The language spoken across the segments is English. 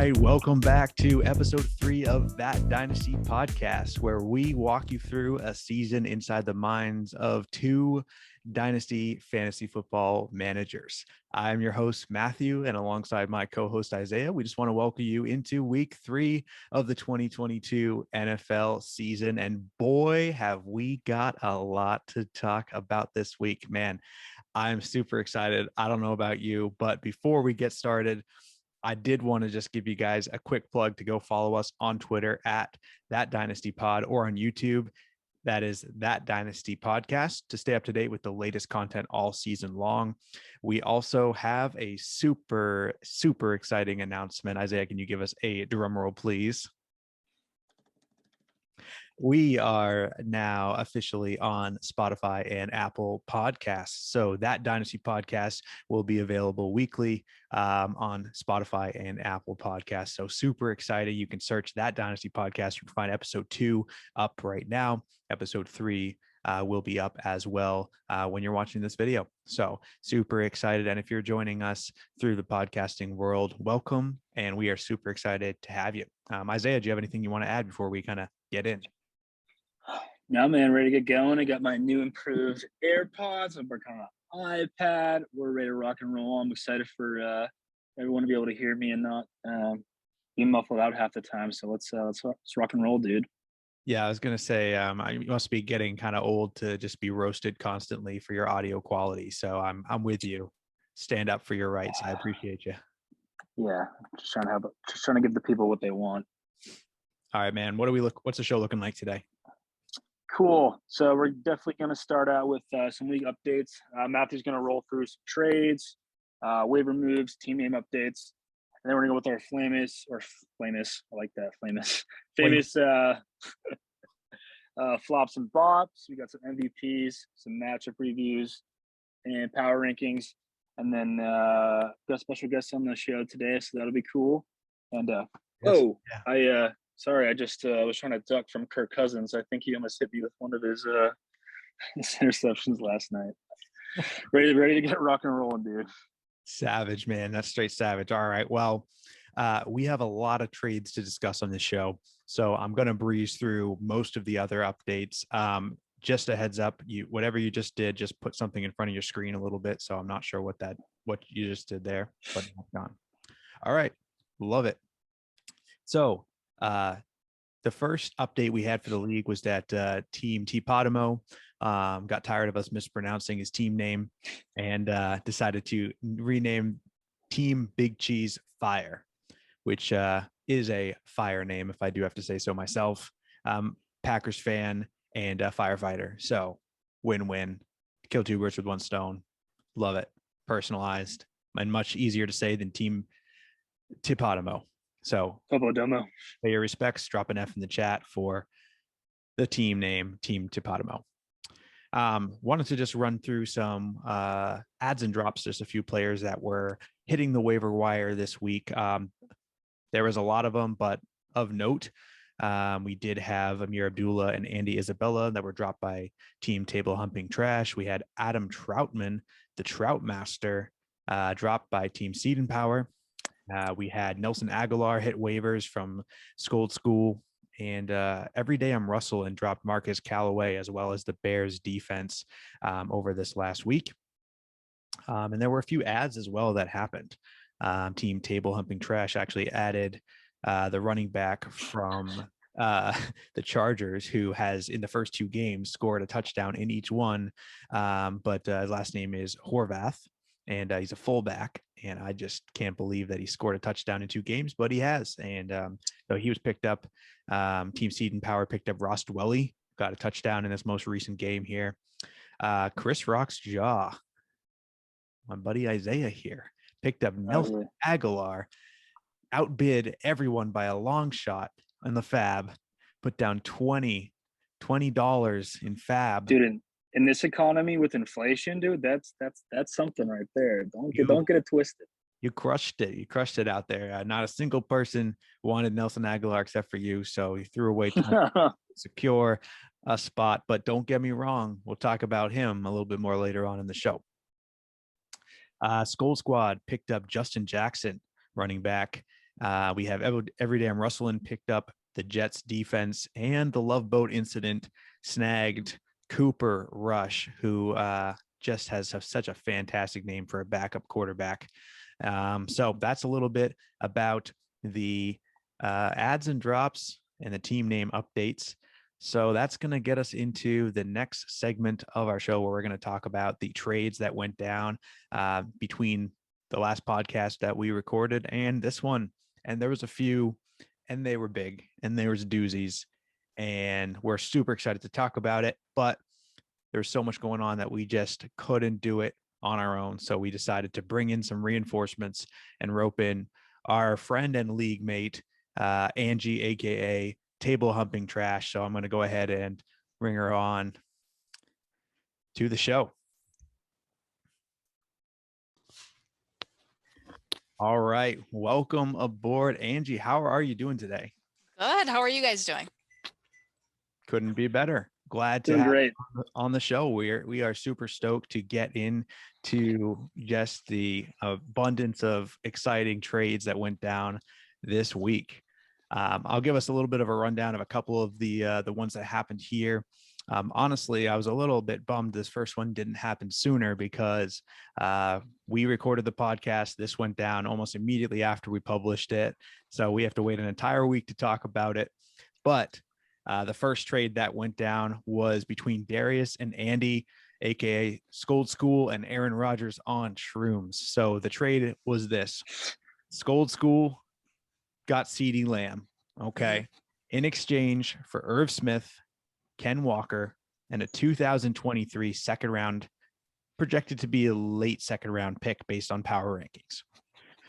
right, welcome back to episode 3 of That Dynasty Podcast, where we walk you through a season inside the minds of 2 Dynasty Fantasy Football managers. I'm your host, Matthew, and alongside my co-host, Isiah, we just want to welcome you into week 3 of the 2022 NFL season. And boy, have we got a lot to talk about this week, man. I'm super excited. I don't know about you, but before we get started, I did want to just give you guys a quick plug to go follow us on Twitter at That Dynasty Pod or on YouTube. That is That Dynasty Podcast to stay up to date with the latest content all season long. We also have a super exciting announcement. Isiah, can you give us a drum roll, please? We are now officially on Spotify and Apple Podcasts. So That Dynasty Podcast will be available weekly on Spotify and Apple Podcasts. So super excited. You can search That Dynasty Podcast. You can find episode 2 up right now. Episode 3 will be up as well when you're watching this video. So super excited. And if you're joining us through the podcasting world, welcome. And we are super excited to have you. Isiah, do you have anything you want to add before we kind of get in? No, man, ready to get going. I got my new improved AirPods. I'm working on an iPad. We're ready to rock and roll. I'm excited for everyone to be able to hear me and not be muffled out half the time. So let's rock and roll, dude. Yeah, I was gonna say you must be getting kind of old to just be roasted constantly for your audio quality. So I'm with you. Stand up for your rights. I appreciate you. Yeah, just trying to give the people what they want. All right, man. What's the show looking like today? Cool. So we're definitely going to start out with some league updates. Matthew's going to roll through some trades, waiver moves, team name updates, and then we're going to go with our famous. I like that, famous flops and bops. We got some MVPs, some matchup reviews, and power rankings, and then got special guests on the show today, so that'll be cool. And Sorry, I just was trying to duck from Kirk Cousins. I think he almost hit me with one of his interceptions last night. ready to get rock and rolling, dude. Savage, man. That's straight savage. All right. Well, we have a lot of trades to discuss on this show, so I'm going to breeze through most of the other updates. Just a heads up, whatever you just did, just put something in front of your screen a little bit. So I'm not sure what you just did there, but gone. All right. Love it. So, the first update we had for the league was that Team Tipodimo got tired of us mispronouncing his team name and decided to rename Team Big Cheese Fire, which is a fire name, if I do have to say so myself. Packers fan and firefighter. So win-win. Kill 2 birds with 1 stone. Love it. Personalized and much easier to say than Team Tipodimo. So pay your respects, drop an F in the chat for the team name, Team Tipodimo. Wanted to just run through some adds and drops, just a few players that were hitting the waiver wire this week. There was a lot of them, but of note, we did have Amir Abdullah and Andy Isabella that were dropped by Team Table Humping Trash. We had Adam Troutman, the Trout Master, dropped by Team Seed and Power. We had Nelson Aguilar hit waivers from Scold School, and every day I'm Russell and dropped Marcus Callaway as well as the Bears defense over this last week. And there were a few ads as well that happened. Team Table Humping Trash actually added the running back from the Chargers, who has in the first 2 games scored a touchdown in each one. But his last name is Horvath. And he's a fullback, and I just can't believe that he scored a touchdown in 2 games, but he has. And so he was picked up. Team Seed and Power picked up Ross Dwelly, got a touchdown in this most recent game here. Chris Rock's Jaw, my buddy Isiah here, picked up Nelson Aguilar, outbid everyone by a long shot in the fab, put down $20 in fab. Dude, in this economy with inflation, dude, that's something right there. Don't get it twisted. You crushed it. You crushed it out there. Not a single person wanted Nelson Aguilar except for you. So you threw away time to secure a spot. But don't get me wrong. We'll talk about him a little bit more later on in the show. Skull Squad picked up Justin Jackson, running back. We have Every Damn Rustlin picked up the Jets defense, and the Love Boat incident snagged Cooper Rush, who just has such a fantastic name for a backup quarterback. So that's a little bit about the ads and drops and the team name updates. So that's going to get us into the next segment of our show, where we're going to talk about the trades that went down between the last podcast that we recorded and this one. And there was a few, and they were big, and there was doozies, and we're super excited to talk about it. But there's so much going on that we just couldn't do it on our own. So we decided to bring in some reinforcements and rope in our friend and league mate, Angie, aka Table Humping Trash. So I'm going to go ahead and bring her on to the show. All right. Welcome aboard, Angie. How are you doing today? Good. How are you guys doing? Couldn't be better. Glad to Doing have great. you on the show. We are super stoked to get into just the abundance of exciting trades that went down this week. I'll give us a little bit of a rundown of a couple of the ones that happened here. Honestly, I was a little bit bummed this first one didn't happen sooner, because we recorded the podcast. This went down almost immediately after we published it. So we have to wait an entire week to talk about it. But the first trade that went down was between Darius and Andy, aka Scold School, and Aaron Rodgers on shrooms. So the trade was this: Scold School got CeeDee Lamb, okay, in exchange for Irv Smith, Ken Walker, and a 2023 second round, projected to be a late second round pick based on power rankings.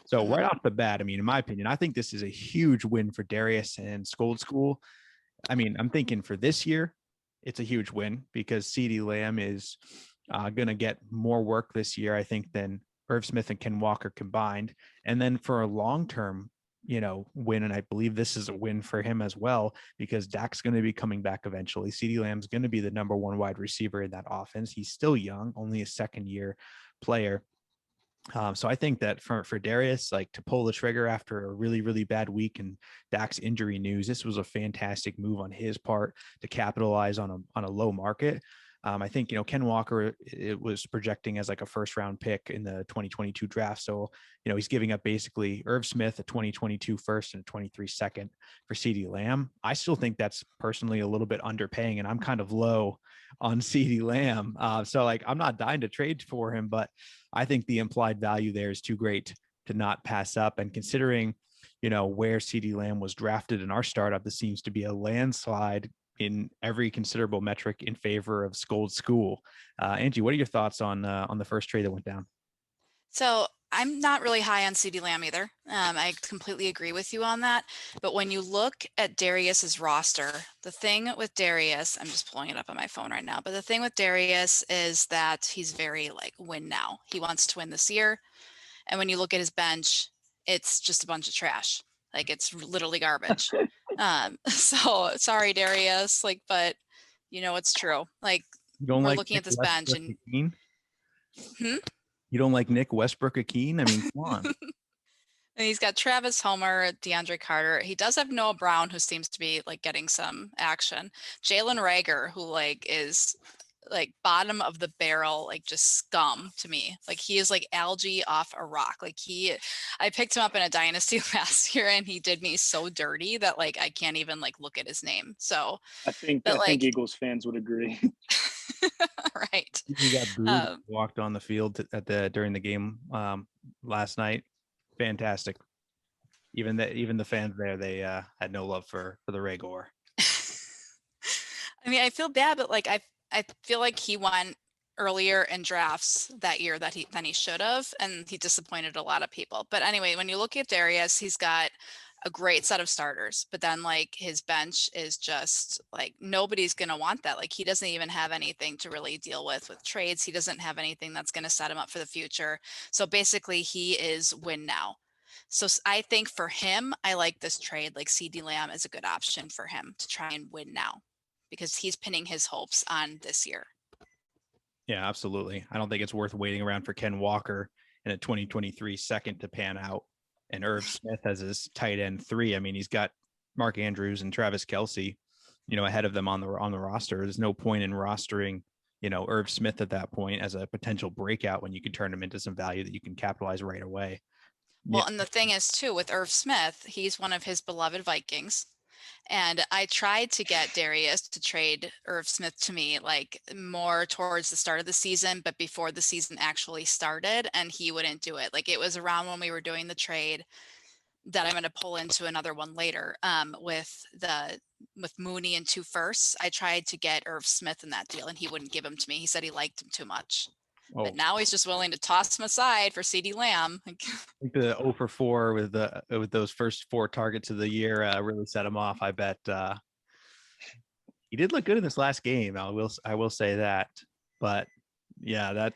So right off the bat, I mean, in my opinion, I think this is a huge win for Darius and Scold School. I mean, I'm thinking for this year, it's a huge win, because CeeDee Lamb is going to get more work this year, I think, than Irv Smith and Ken Walker combined. And then for a long-term, win, and I believe this is a win for him as well, because Dak's going to be coming back eventually. CeeDee Lamb's going to be the number one wide receiver in that offense. He's still young, only a second-year player. So I think that for Darius, like, to pull the trigger after a really, really bad week and Dak's injury news, this was a fantastic move on his part to capitalize on a low market. I think, Ken Walker, it was projecting as like a first round pick in the 2022 draft. So, he's giving up basically Irv Smith, a 2022 first and a 23 second for CeeDee Lamb. I still think that's personally a little bit underpaying, and I'm kind of low on CeeDee Lamb. So like, I'm not dying to trade for him, but I think the implied value there is too great to not pass up. And considering, where CeeDee Lamb was drafted in our startup, this seems to be a landslide in every considerable metric in favor of Scold School. Angie, what are your thoughts on the first trade that went down? So I'm not really high on CeeDee Lamb either. I completely agree with you on that. But when you look at Darius's roster, the thing with Darius, I'm just pulling it up on my phone right now, but the thing with Darius is that he's very like win now. He wants to win this year. And when you look at his bench, it's just a bunch of trash. Like, it's literally garbage. So sorry, Darius, but it's true. Like, we're looking at this bench and you don't like Nick Westbrook-Ikhine? I mean, come on. And he's got Travis Homer, DeAndre Carter. He does have Noah Brown, who seems to be getting some action. Jalen Reagor, who is bottom of the barrel, just scum to me. He is like algae off a rock. I picked him up in a dynasty last year, and he did me so dirty that I can't even look at his name. So I think Eagles fans would agree. Right. He got booed, walked on the field during the game last night. Fantastic. Even the fans there, they had no love for the Reagor. I mean, I feel bad, but I feel like he went earlier in drafts that year than he should have, and he disappointed a lot of people. But anyway, when you look at Darius, he's got a great set of starters, but then his bench is just nobody's going to want that. He doesn't even have anything to really deal with trades. He doesn't have anything that's going to set him up for the future. So basically he is win now. So I think for him, I like this trade. CeeDee Lamb is a good option for him to try and win now, because he's pinning his hopes on this year. Yeah, absolutely. I don't think it's worth waiting around for Ken Walker in a 2023 second to pan out and Irv Smith as his tight end 3. I mean, he's got Mark Andrews and Travis Kelce, ahead of them on the roster. There's no point in rostering, Irv Smith at that point as a potential breakout when you can turn him into some value that you can capitalize right away. Well, and the thing is too, with Irv Smith, he's one of his beloved Vikings. And I tried to get Darius to trade Irv Smith to me like more towards the start of the season, but before the season actually started, and he wouldn't do it. Like it was around when we were doing the trade that I'm going to pull into another one later with Mooney and 2 firsts. I tried to get Irv Smith in that deal and he wouldn't give him to me. He said he liked him too much. Oh, But now he's just willing to toss him aside for CeeDee Lamb. I think the 0 for 4 with those first 4 targets of the year really set him off. I bet he did look good in this last game. I will say that. But yeah,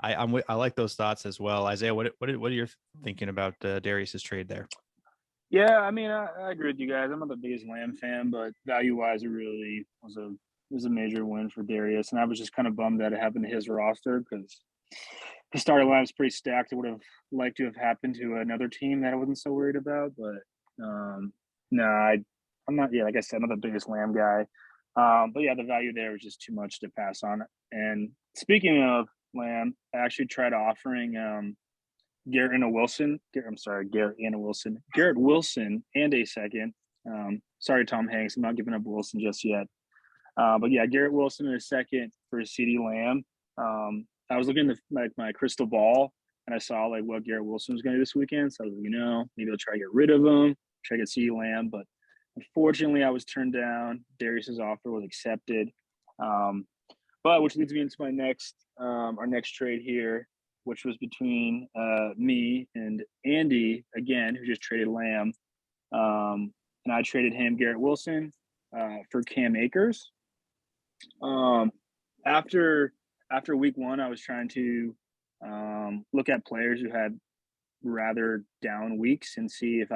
I like those thoughts as well. Isaiah, what are you thinking about Darius's trade there? Yeah, I mean, I agree with you guys. I'm not the biggest Lamb fan, but value-wise, it really was a major win for Darius. And I was just kind of bummed that it happened to his roster because the starting line's pretty stacked. It would have liked to have happened to another team that I wasn't so worried about. But no, I'm not. Yeah, like I said, I'm not the biggest Lamb guy. But yeah, the value there was just too much to pass on. And speaking of Lamb, I actually tried offering Garrett Wilson and a second. Sorry, Tom Hanks, I'm not giving up Wilson just yet. But yeah, Garrett Wilson in a second for CeeDee Lamb. I was looking at my crystal ball and I saw like what Garrett Wilson was going to do this weekend. So I was like, maybe I'll try to get rid of him, try to get CeeDee Lamb. But unfortunately, I was turned down. Darius's offer was accepted. But which leads me into our next trade here, which was between me and Andy, again, who just traded Lamb. And I traded him Garrett Wilson for Cam Akers. After week 1, I was trying to look at players who had rather down weeks and see if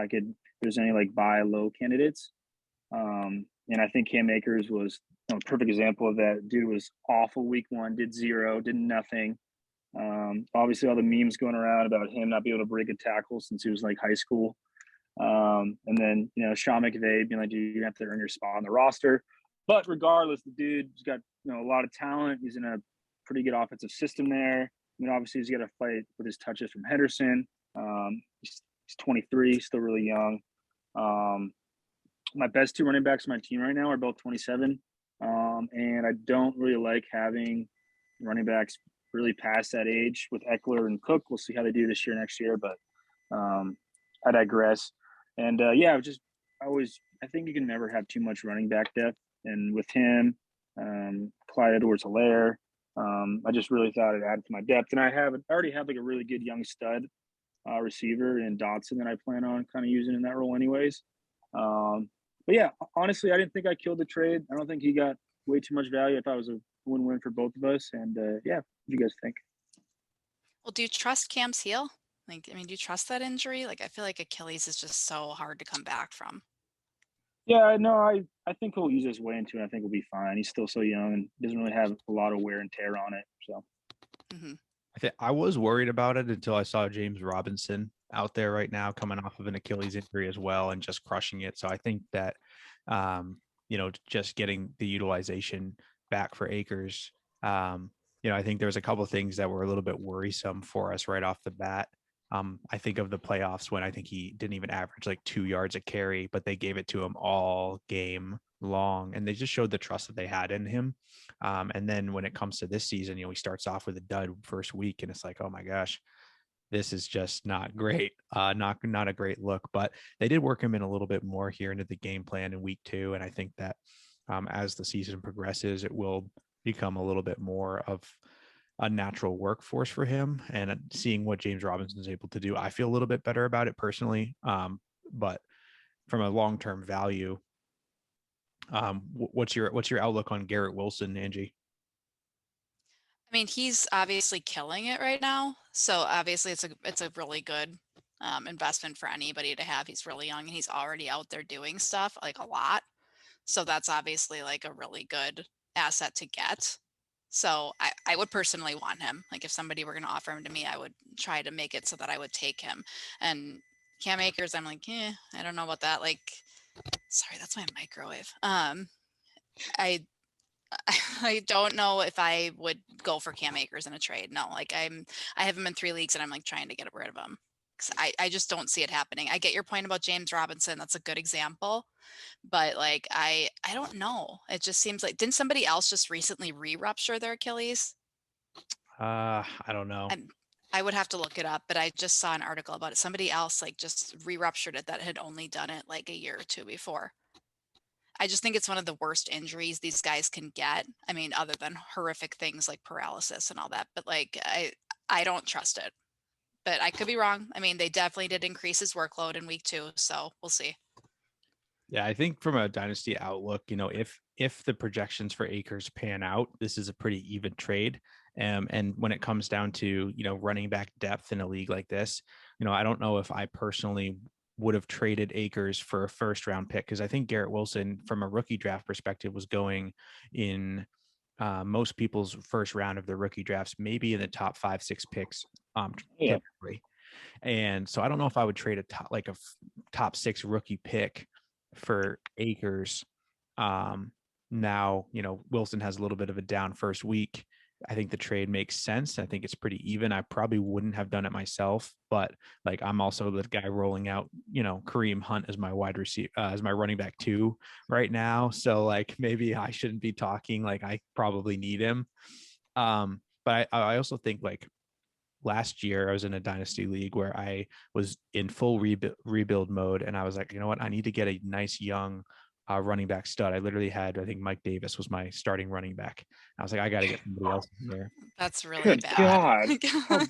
there's any like buy low candidates. And I think Cam Akers was a perfect example of that. Dude was awful week 1, did 0, did nothing. Obviously all the memes going around about him not being able to break a tackle since he was like high school. And then, Sean McVay being like, dude, you have to earn your spot on the roster. But regardless, the dude's got, a lot of talent. He's in a pretty good offensive system there. Obviously he's got to fight with his touches from Henderson. He's 23, still really young. My best 2 running backs on my team right now are both 27. And I don't really like having running backs really past that age with Eckler and Cook. We'll see how they do this year, next year, but I digress. And I think you can never have too much running back depth. And with him, Clyde Edwards-Helaire, I just really thought it added to my depth. And I already have like a really good young stud receiver in Dotson that I plan on kind of using in that role anyways. But yeah, honestly, I didn't think I killed the trade. I don't think he got way too much value. I thought it was a win-win for both of us. And yeah, what do you guys think? Well, do you trust Cam's heel? Do you trust that injury? Like, I feel like Achilles is just so hard to come back from. Yeah, no, I think he'll ease his way into it. I think he'll be fine. He's still so young and doesn't really have a lot of wear and tear on it. So I was worried about it until I saw James Robinson out there right now coming off of an Achilles injury as well and just crushing it. So I think that, just getting the utilization back for Akers, I think there's a couple of things that were a little bit worrisome for us right off the bat. I think of the playoffs when I think he didn't even average like 2 yards a carry, but they gave it to him all game long and they just showed the trust that they had in him. And then when it comes to this season, he starts off with a dud first week and it's like, oh my gosh, this is just not great. Not a great look, but they did work him in a little bit more here into the game plan in week 2. And I think that as the season progresses, it will become a little bit more of a natural workforce for him. And seeing what James Robinson is able to do, I feel a little bit better about it personally. But from a long-term value, what's your outlook on Garrett Wilson, Angie? I mean, he's obviously killing it right now. So obviously it's a really good investment for anybody to have. He's really young and he's already out there doing stuff like a lot. So that's obviously like a really good asset to get. So I would personally want him. Like if somebody were going to offer him to me, I would try to make it so that I would take him. And Cam Akers, I'm like, I don't know about that. Like, sorry, that's my microwave. I I don't know if I would go for Cam Akers in a trade. No, like I have him in 3 leagues and I'm like trying to get rid of him. I just don't see it happening. I get your point about James Robinson. That's a good example. But like I don't know. It just seems like, didn't somebody else just recently re-rupture their Achilles? I don't know. I would have to look it up, but I just saw an article about it. Somebody else like just re-ruptured it that had only done it like a year or two before. I just think it's one of the worst injuries these guys can get. I mean, other than horrific things like paralysis and all that, but like I don't trust it. But I could be wrong. I mean, they definitely did increase his workload in week 2, so we'll see. Yeah, I think from a dynasty outlook, if the projections for Akers pan out, this is a pretty even trade. And when it comes down to, running back depth in a league like this, I don't know if I personally would have traded Akers for a first round pick, because I think Garrett Wilson from a rookie draft perspective was going in most people's first round of their rookie drafts, maybe in the top 5-6 picks. Typically. And so I don't know if I would trade a top 6 rookie pick for Akers. Now, Wilson has a little bit of a down first week. I think the trade makes sense. I think it's pretty even. I probably wouldn't have done it myself, but like I'm also the guy rolling out, Kareem Hunt as my wide receiver, as my running back 2 right now. So like maybe I shouldn't be talking, like I probably need him. But I also think like last year I was in a dynasty league where I was in full rebuild mode. And I was like, you know what? I need to get a nice young running back stud. I literally had, I think Mike Davis was my starting running back. I was like, I got to get somebody else in there. That's really Good bad. God.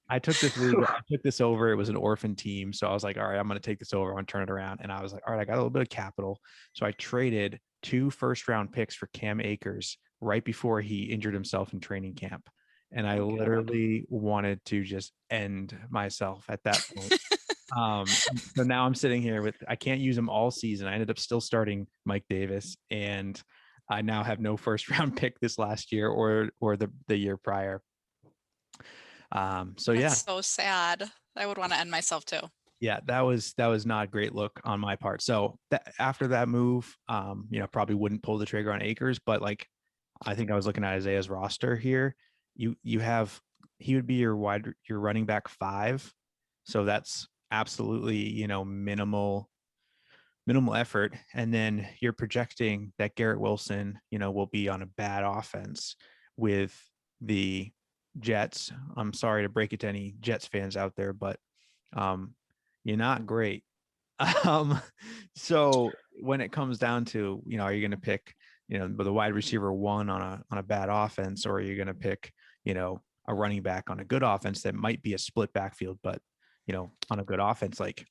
I took this league. I took this over. It was an orphan team. So I was like, all right, I'm going to take this over. I'm going to turn it around. And I was like, all right, I got a little bit of capital. So I traded 2 first-round picks for Cam Akers right before he injured himself in training camp. And I literally wanted to just end myself at that point. So now I'm sitting here with, I can't use him all season. I ended up still starting Mike Davis, and I now have no first round pick this last year or the year prior. So That's so sad. I would want to end myself too. Yeah, that was not a great look on my part. So after that move, probably wouldn't pull the trigger on Akers, but like, I think I was looking at Isaiah's roster here. He would be your running back 5. So that's absolutely, minimal effort. And then you're projecting that Garrett Wilson, will be on a bad offense with the Jets. I'm sorry to break it to any Jets fans out there, but you're not great. So when it comes down to, are you going to pick, the wide receiver 1 on a bad offense, or are you going to pick, a running back on a good offense that might be a split backfield, but, on a good offense, like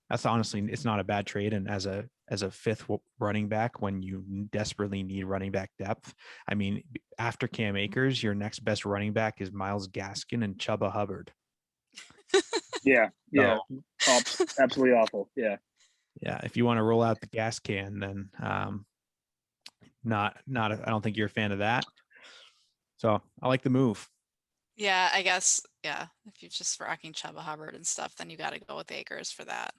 that's honestly, it's not a bad trade. And as a 5th running back, when you desperately need running back depth, I mean, after Cam Akers, your next best running back is Myles Gaskin and Chuba Hubbard. Yeah. Absolutely awful. Yeah. If you want to roll out the gas can, then I don't think you're a fan of that. So I like the move. Yeah, I guess. Yeah, if you're just rocking Chuba Hubbard and stuff, then you got to go with Akers for that.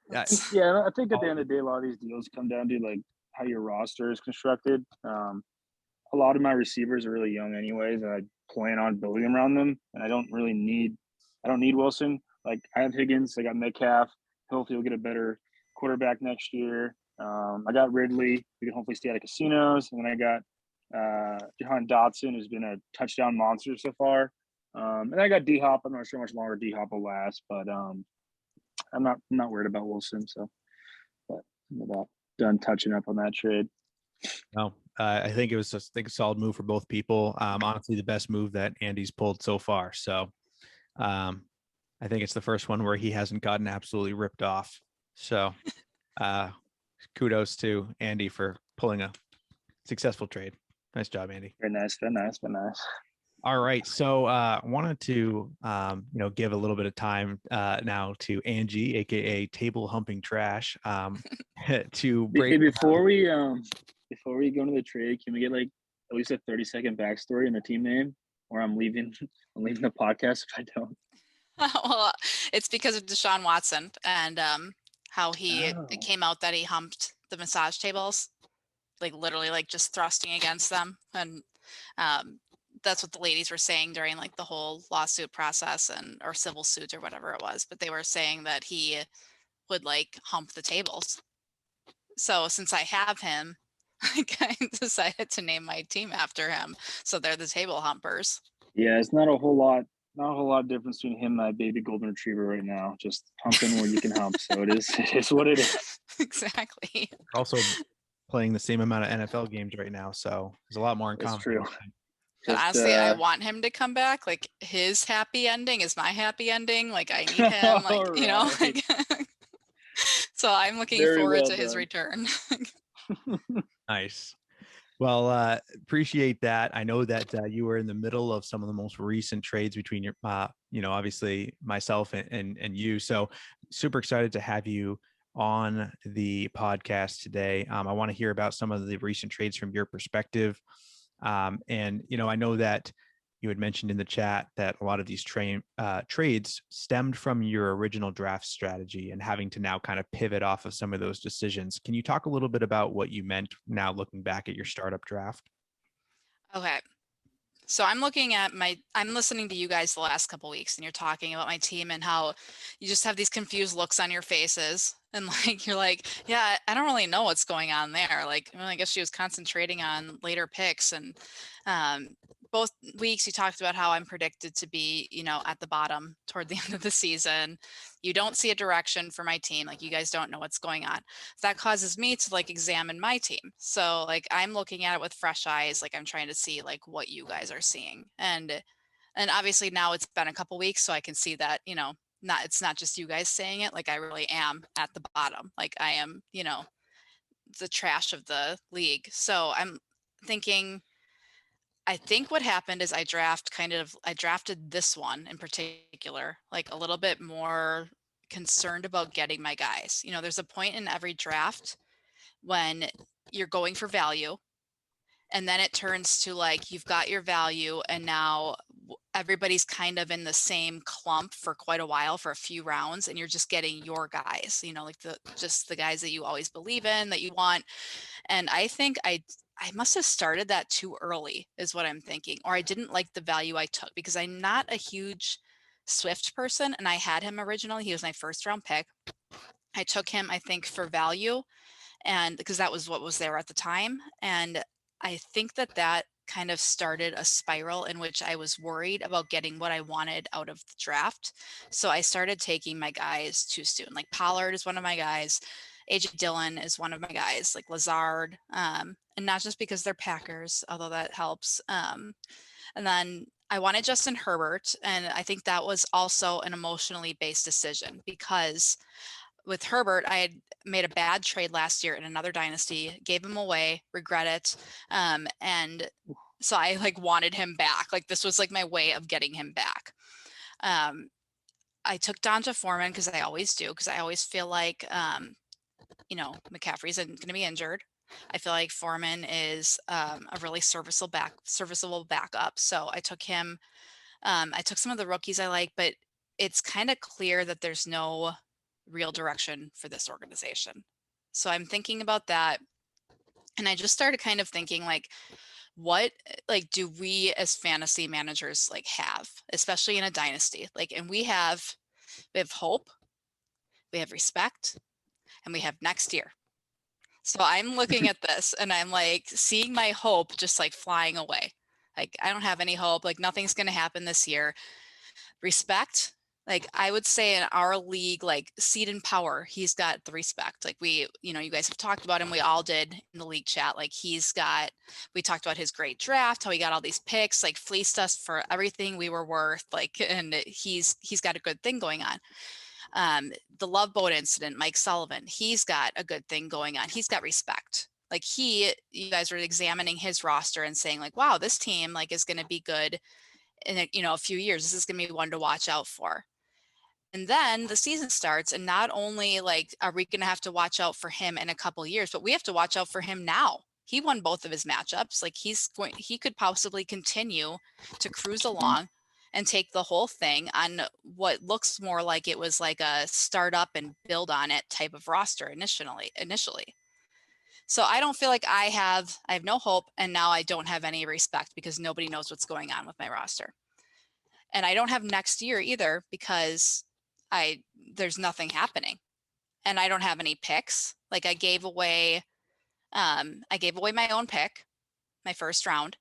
Yeah, I think at the end of the day, a lot of these deals come down to like how your roster is constructed. A lot of my receivers are really young, anyways, and I plan on building around them. And I don't need Wilson. Like I have Higgins, I got Metcalf. Hopefully, we'll get a better quarterback next year. I got Ridley. We can hopefully stay at the casinos, and then I got Jahan Dotson, who's been a touchdown monster so far. And I got D-Hop. I'm not sure how much longer D-Hop will last, but I'm not worried about Wilson. So, but I'm about done touching up on that trade. No, I think it was a solid move for both people. Honestly, the best move that Andy's pulled so far. So, I think it's the first one where he hasn't gotten absolutely ripped off. So, kudos to Andy for pulling a successful trade. Nice job, Andy. Very nice. All right. So wanted to, give a little bit of time now to Angie, AKA Table Humping Trash, to break. Before we go into the trade, can we get like at least a 30-second backstory and the team name, or I'm leaving the podcast if I don't? Well, it's because of Deshaun Watson and how it Oh. came out that he humped the massage tables, like literally like just thrusting against them. And that's what the ladies were saying during like the whole lawsuit process or civil suit or whatever it was. But they were saying that he would like hump the tables. So since I have him, I decided to name my team after him. So they're the table humpers. Yeah, it's not a whole lot difference between him and my baby golden retriever right now. Just humping where you can hump. So it is what it is. Exactly. We're also playing the same amount of NFL games right now, so there's a lot more in It's common. true. But Just, honestly, I want him to come back. Like his happy ending is my happy ending. Like I need him. Like you know. Alright. Like, so I'm looking Very forward well to his done. return. Nice. Well, appreciate that. I know that you were in the middle of some of the most recent trades between your, obviously myself and you. So super excited to have you on the podcast today. I want to hear about some of the recent trades from your perspective. And I know that you had mentioned in the chat that a lot of these trades stemmed from your original draft strategy and having to now kind of pivot off of some of those decisions. Can you talk a little bit about what you meant now looking back at your startup draft? Okay. So I'm listening to you guys the last couple of weeks and you're talking about my team and how you just have these confused looks on your faces. And like, you're like, yeah, I don't really know what's going on there. Like, well, I guess she was concentrating on later picks. And both weeks you talked about how I'm predicted to be, at the bottom toward the end of the season. You don't see a direction for my team. Like you guys don't know what's going on. That causes me to like examine my team. So like I'm looking at it with fresh eyes. Like I'm trying to see like what you guys are seeing. And obviously now it's been a couple weeks, so I can see that, it's not just you guys saying it. Like I really am at the bottom. Like I am, the trash of the league. So I'm thinking, I think what happened is I drafted this one in particular, like a little bit more concerned about getting my guys. There's a point in every draft when you're going for value and then it turns to like you've got your value and now everybody's kind of in the same clump for quite a while for a few rounds and you're just getting your guys, like the guys that you always believe in, that you want. And I think I must have started that too early is what I'm thinking, or I didn't like the value I took because I'm not a huge Swift person and I had him originally. He was my first round pick. I took him, I think, for value and because that was what was there at the time. And I think that kind of started a spiral in which I was worried about getting what I wanted out of the draft. So I started taking my guys too soon. Like Pollard is one of my guys. AJ Dillon is one of my guys, like Lazard. And not just because they're Packers, although that helps. And then I wanted Justin Herbert. And I think that was also an emotionally based decision because with Herbert, I had made a bad trade last year in another dynasty, gave him away, regret it. And so I like wanted him back. Like this was like my way of getting him back. I took Donta Foreman because I always do, because I always feel like, McCaffrey's going to be injured. I feel like Foreman is a really serviceable backup. So I took him. I took some of the rookies I like, but it's kind of clear that there's no real direction for this organization. So I'm thinking about that. And I just started kind of thinking like, what like do we as fantasy managers like have, especially in a dynasty? Like, and we have hope, we have respect, and we have next year. So I'm looking at this and I'm like seeing my hope just like flying away. Like I don't have any hope, like nothing's going to happen this year. Respect, like I would say in our league, like Seed and Power, he's got the respect. Like we, you guys have talked about him. We all did in the league chat. Like we talked about his great draft, how he got all these picks, like fleeced us for everything we were worth. Like, and he's got a good thing going on. The Love Boat incident, Mike Sullivan, he's got a good thing going on. He's got respect. Like you guys were examining his roster and saying like, wow, this team like is going to be good in a few years. This is going to be one to watch out for. And then the season starts, and not only like are we going to have to watch out for him in a couple of years, but we have to watch out for him now. He won both of his matchups. Like he could possibly continue to cruise along and take the whole thing on what looks more like it was like a start up and build on it type of roster initially. So I don't feel like I have no hope, and now I don't have any respect because nobody knows what's going on with my roster. And I don't have next year either because there's nothing happening. And I don't have any picks. Like I gave away my own pick, my first round.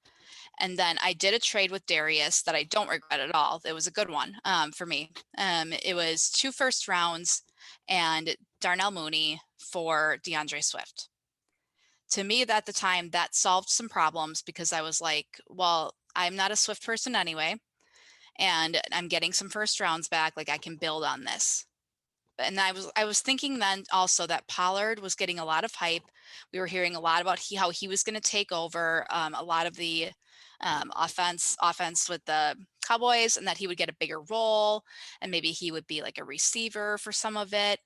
And then I did a trade with Darius that I don't regret at all. It was a good one for me. It was 2 first rounds and Darnell Mooney for DeAndre Swift. To me, at the time, that solved some problems because I was like, well, I'm not a Swift person anyway, and I'm getting some first rounds back. Like I can build on this. And I was thinking then also that Pollard was getting a lot of hype. We were hearing a lot about how he was going to take over a lot of the offense with the Cowboys, and that he would get a bigger role, and maybe he would be like a receiver for some of it.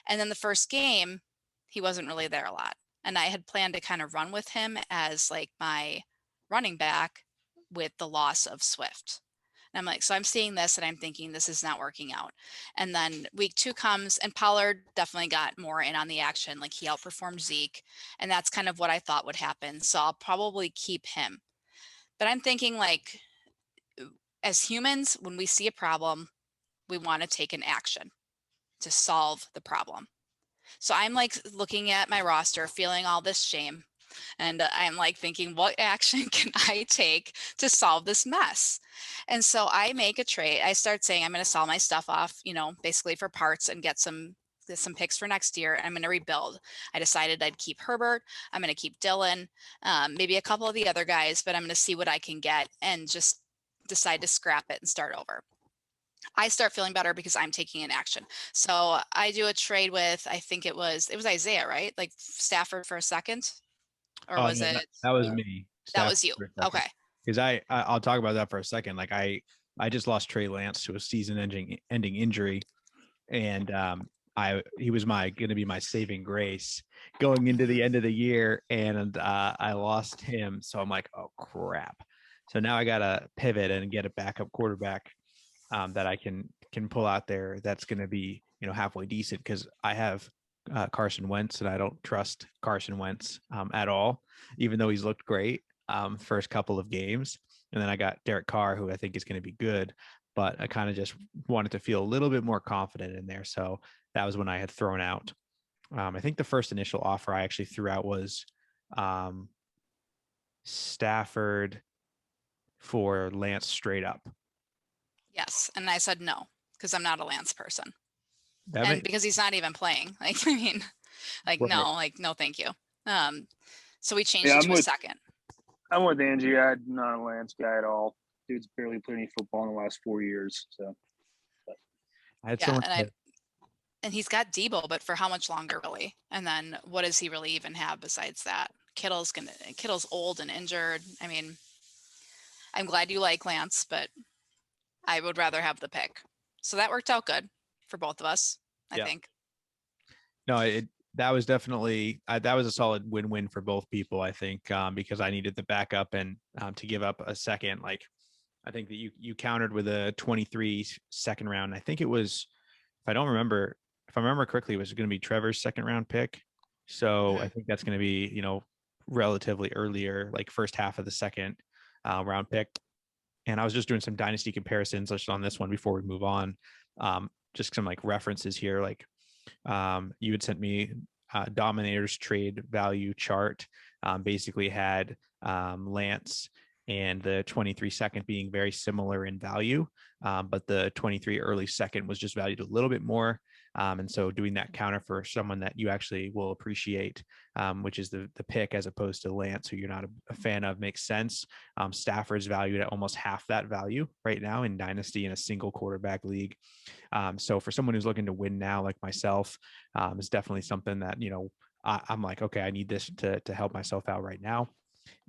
And then the first game, he wasn't really there a lot. And I had planned to kind of run with him as like my running back with the loss of Swift. And I'm like, so I'm seeing this and I'm thinking this is not working out. And then week 2 comes and Pollard definitely got more in on the action. Like he outperformed Zeke. And that's kind of what I thought would happen. So I'll probably keep him. But I'm thinking like, as humans, when we see a problem, we want to take an action to solve the problem. So I'm like looking at my roster, feeling all this shame. And I'm like thinking, what action can I take to solve this mess? And so I make a trade. I start saying I'm going to sell my stuff off, basically for parts and get some picks for next year. I'm going to rebuild. I decided I'd keep Herbert. I'm going to keep Dylan, maybe a couple of the other guys, but I'm going to see what I can get and just decide to scrap it and start over. I start feeling better because I'm taking an action. So I do a trade with, I think it was Isiah, right? Like Stafford for a second, or was No, it? that was me. That was you. Okay. Because I'll talk about that for a second. Like I just lost Trey Lance to a season-ending injury, and he was going to be my saving grace going into the end of the year, and I lost him. So I'm like, oh crap. So now I gotta pivot and get a backup quarterback that I can pull out there. That's going to be halfway decent because I have Carson Wentz, and I don't trust Carson Wentz at all, even though he's looked great first couple of games. And then I got Derek Carr, who I think is going to be good, but I kind of just wanted to feel a little bit more confident in there. So that was when I had thrown out. I think the first initial offer I actually threw out was Stafford for Lance straight up. Yes. And I said no, because I'm not a Lance person. Because he's not even playing. Like, I mean, like, right. No, thank you. So we changed it to a second. I'm with Angie. I'm not a Lance guy at all. Dude's barely played any football in the last 4 years. So and he's got Debo, but for how much longer, really? And then what does he really even have besides that? Kittle's old and injured. I mean, I'm glad you like Lance, but I would rather have the pick. So that worked out good for both of us, I think. No, that was definitely that was a solid win-win for both people, I think, because I needed the backup and to give up a second. Like, I think that you countered with a 23 second round. I think it was, if I remember correctly, it was going to be Trevor's second round pick. So I think that's going to be, relatively earlier, like first half of the second round pick. And I was just doing some dynasty comparisons just on this one before we move on. Just some like references here. Like you had sent me Dominator's trade value chart. Basically had Lance and the 23 second being very similar in value, but the 23 early second was just valued a little bit more. And so doing that counter for someone that you actually will appreciate, which is the pick as opposed to Lance, who you're not a fan of, makes sense. Stafford's valued at almost half that value right now in Dynasty in a single quarterback league. So for someone who's looking to win now, like myself, it's definitely something that, I'm like, okay, I need this to help myself out right now.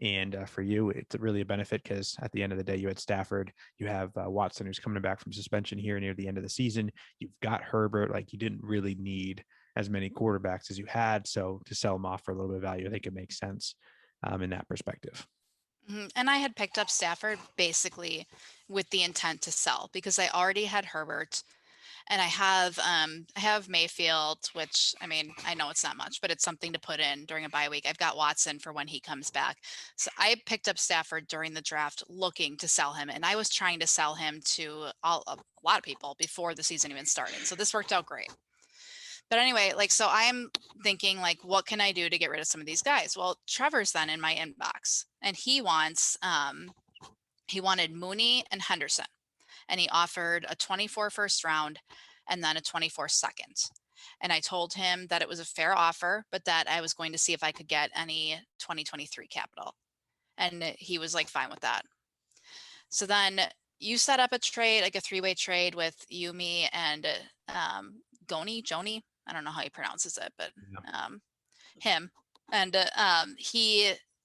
And for you, it's really a benefit because at the end of the day, you had Stafford, you have Watson, who's coming back from suspension here near the end of the season. You've got Herbert. Like, you didn't really need as many quarterbacks as you had. So to sell them off for a little bit of value, I think it makes sense in that perspective. And I had picked up Stafford basically with the intent to sell because I already had Herbert. And I have Mayfield, which I mean, I know it's not much, but it's something to put in during a bye week. I've got Watson for when he comes back. So I picked up Stafford during the draft looking to sell him. And I was trying to sell him to a lot of people before the season even started. So this worked out great. But anyway, like, so I'm thinking, like, what can I do to get rid of some of these guys? Well, Trevor's then in my inbox and he wanted Mooney and Henderson, and he offered a 24 first round and then a 24 second. And I told him that it was a fair offer, but that I was going to see if I could get any 2023 capital. And he was like, fine with that. So then you set up a trade, like a 3-way trade with Yumi and Joni. I don't know how he pronounces it, but him. And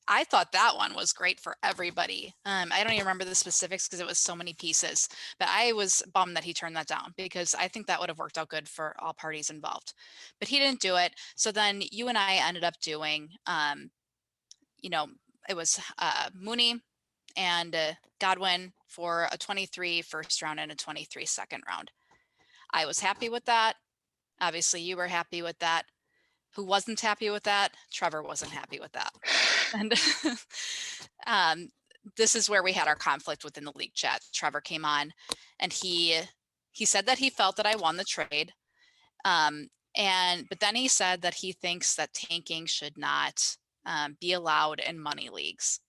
I thought that one was great for everybody. I don't even remember the specifics because it was so many pieces, but I was bummed that he turned that down because I think that would have worked out good for all parties involved. But he didn't do it. So then you and I ended up doing, it was Mooney and Godwin for a 23 first round and a 23 second round. I was happy with that. Obviously, you were happy with that. Who wasn't happy with that? Trevor wasn't happy with that. And this is where we had our conflict within the league chat. Trevor came on and he said that he felt that I won the trade. But then he said that he thinks that tanking should not be allowed in money leagues.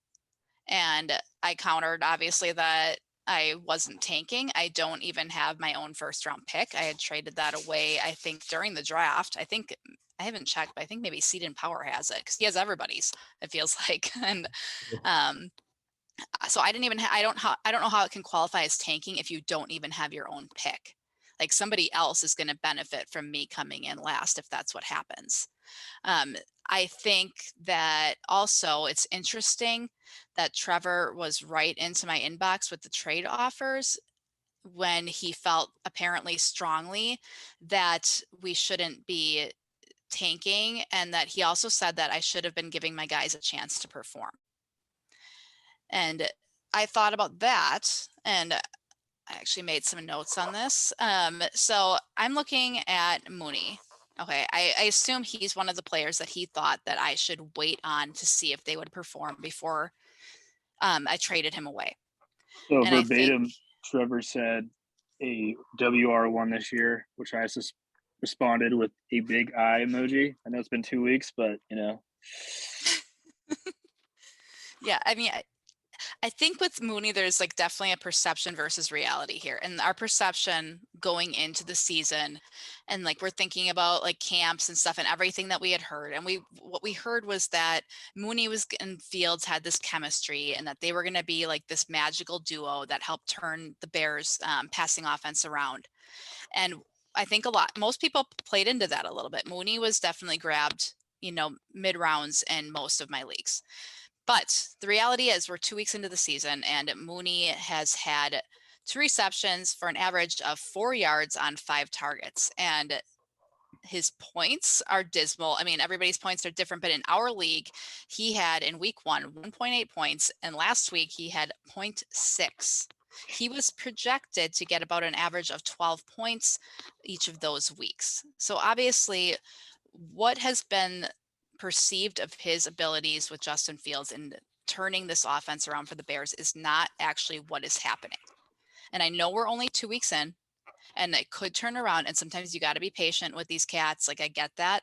And I countered, obviously, that I wasn't tanking. I don't even have my own first round pick. I had traded that away, I think, during the draft. I haven't checked, but I think maybe Seed and Power has it because he has everybody's, it feels like. And so I don't know how it can qualify as tanking if you don't even have your own pick. Like somebody else is going to benefit from me coming in last if that's what happens. I think that also it's interesting that Trevor was right into my inbox with the trade offers when he felt apparently strongly that we shouldn't be tanking, and that he also said that I should have been giving my guys a chance to perform. And I thought about that, and I actually made some notes on this. So I'm looking at Mooney. Okay, I assume he's one of the players that he thought that I should wait on to see if they would perform before I traded him away. So And verbatim, Trevor said a WR1 this year, which I responded with a big eye emoji. I know it's been 2 weeks, but Yeah, I mean, I think with Mooney, there's like definitely a perception versus reality here. And our perception going into the season, and like we're thinking about like camps and stuff and everything that we had heard. And what we heard was that Mooney and Fields had this chemistry and that they were going to be like this magical duo that helped turn the Bears passing offense around. And I think most people played into that a little bit. Mooney was definitely grabbed, mid rounds in most of my leagues. But the reality is we're 2 weeks into the season and Mooney has had 2 receptions for an average of 4 yards on 5 targets. And his points are dismal. I mean, everybody's points are different, but in our league, he had in week 1.8 points. And last week he had 0.6. He was projected to get about an average of 12 points each of those weeks. So obviously what has been perceived of his abilities with Justin Fields and turning this offense around for the Bears is not actually what is happening. And I know we're only 2 weeks in and it could turn around. And sometimes you got to be patient with these cats. Like I get that.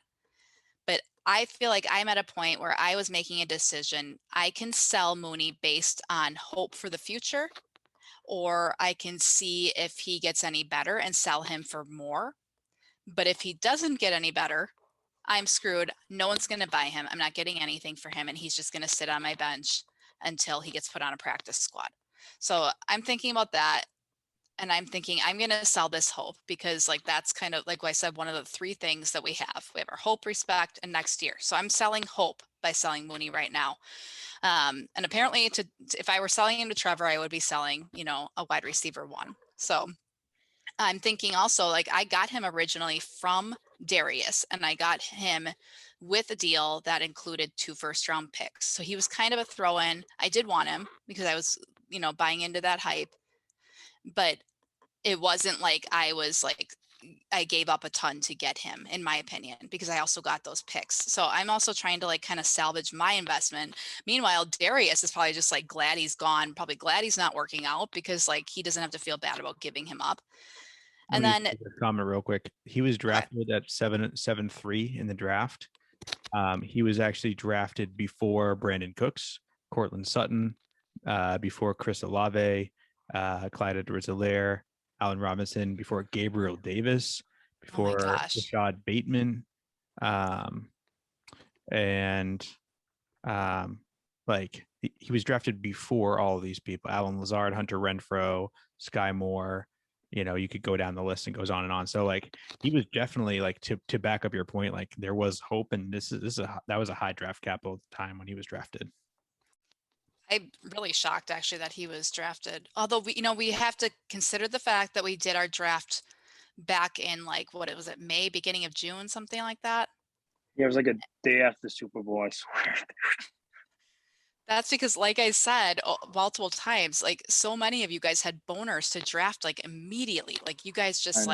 But I feel like I'm at a point where I was making a decision. I can sell Mooney based on hope for the future, or I can see if he gets any better and sell him for more. But if he doesn't get any better, I'm screwed. No one's going to buy him. I'm not getting anything for him. And he's just going to sit on my bench until he gets put on a practice squad. So I'm thinking about that. And I'm thinking I'm going to sell this hope because like, that's kind of like I said, one of the 3 things that we have our hope, respect, and next year. So I'm selling hope by selling Mooney right now. And apparently if I were selling him to Trevor, I would be selling, a wide receiver 1. So I'm thinking also like I got him originally from Darius, and I got him with a deal that included 2 first-round picks. So he was kind of a throw-in. I did want him because I was, buying into that hype, but it wasn't like I gave up a ton to get him, in my opinion, because I also got those picks. So I'm also trying to like kind of salvage my investment. Meanwhile, Darius is probably just like glad he's gone, probably glad he's not working out, because like he doesn't have to feel bad about giving him up. And then comment real quick. He was drafted at 7-3 in the draft. He was actually drafted before Brandon Cooks, Cortland Sutton, before Chris Olave, Clyde Edwards-Helaire, Allen Robinson, before Gabriel Davis, before Rashad Bateman, like he was drafted before all of these people: Alan Lazard, Hunter Renfrow, Sky Moore. You could go down the list, and goes on and on. So like he was definitely like, to back up your point, like there was hope, and that was a high draft capital at the time when he was drafted. I'm really shocked actually that he was drafted. Although we have to consider the fact that we did our draft back in like, May, beginning of June, something like that. Yeah, it was like a day after the Super Bowl, I swear. That's because, like I said multiple times, like so many of you guys had boners to draft like immediately. Like you guys just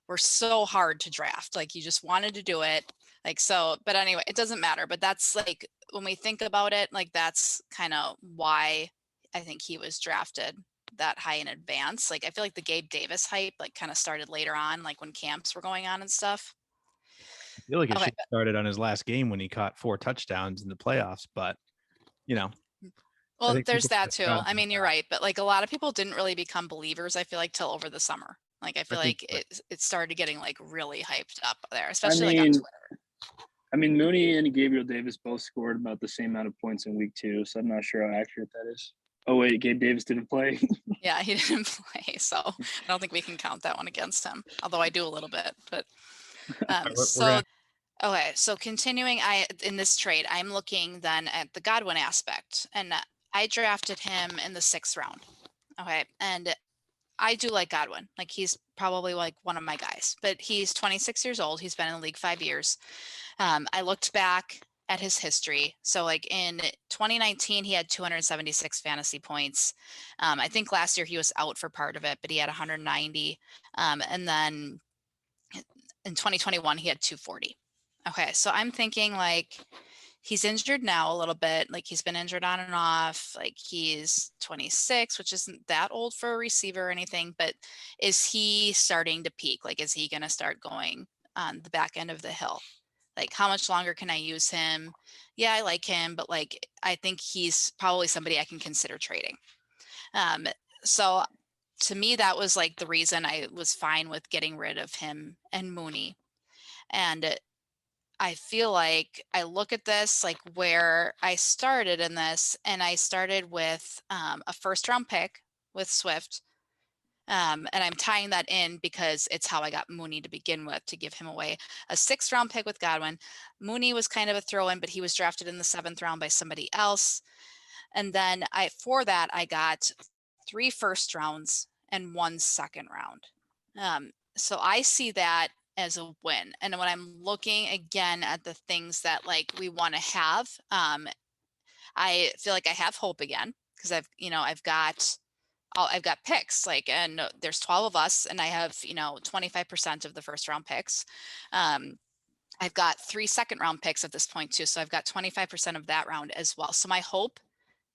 were so hard to draft. Like you just wanted to do it. Like, so, but anyway, it doesn't matter. But that's like, when we think about it, like that's kind of why I think he was drafted that high in advance. Like I feel like the Gabe Davis hype like kind of started later on, like when camps were going on and stuff. I feel like it started on his last game when he caught 4 touchdowns in the playoffs, but well, there's that too. I mean, you're right, but like a lot of people didn't really become believers, I feel like, till over the summer. Like I feel like it started getting like really hyped up there, especially like on Twitter. I mean, Mooney and Gabriel Davis both scored about the same amount of points in week 2, so I'm not sure how accurate that is. Oh wait, Gabe Davis didn't play. Yeah, he didn't play, so I don't think we can count that one against him. Although I do a little bit, but okay. So continuing, in this trade, I'm looking then at the Godwin aspect, and I drafted him in the 6th round. Okay, and I do like Godwin. Like he's probably like one of my guys, but he's 26 years old. He's been in the league 5 years. I looked back at his history. So like in 2019, he had 276 fantasy points. I think last year he was out for part of it, but he had 190. And then in 2021, he had 240. Okay, so I'm thinking like he's injured now a little bit. Like he's been injured on and off. Like he's 26, which isn't that old for a receiver or anything, but is he starting to peak? Like, is he going to start going on the back end of the hill? Like, how much longer can I use him? Yeah, I like him, but like, I think he's probably somebody I can consider trading. So to me, that was like the reason I was fine with getting rid of him and Mooney. And I feel like I look at this like where I started in this, and I started with a 1st-round pick with Swift. And I'm tying that in because it's how I got Mooney to begin with, to give him away. A 6th-round pick with Godwin. Mooney was kind of a throw-in, but he was drafted in the 7th round by somebody else. And then for that, I got 3 first rounds and 1 second round. So I see that as a win. And when I'm looking again at the things that like we want to have, I feel like I have hope again, because I've got picks, like, and there's 12 of us, and I have 25% of the 1st-round picks. I've got 3 second-round picks at this point too, so I've got 25% of that round as well. So my hope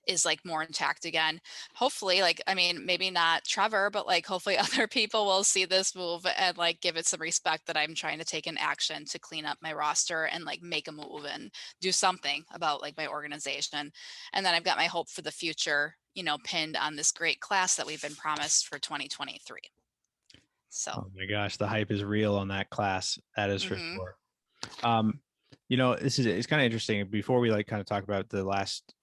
is like more intact again. Hopefully, like, I mean, maybe not Trevor, but like hopefully other people will see this move and like give it some respect that I'm trying to take an action to clean up my roster and like make a move and do something about like my organization. And then I've got my hope for the future, pinned on this great class that we've been promised for 2023. So, oh my gosh, the hype is real on that class. That is for sure. It's kind of interesting. Before we like kind of talk about the last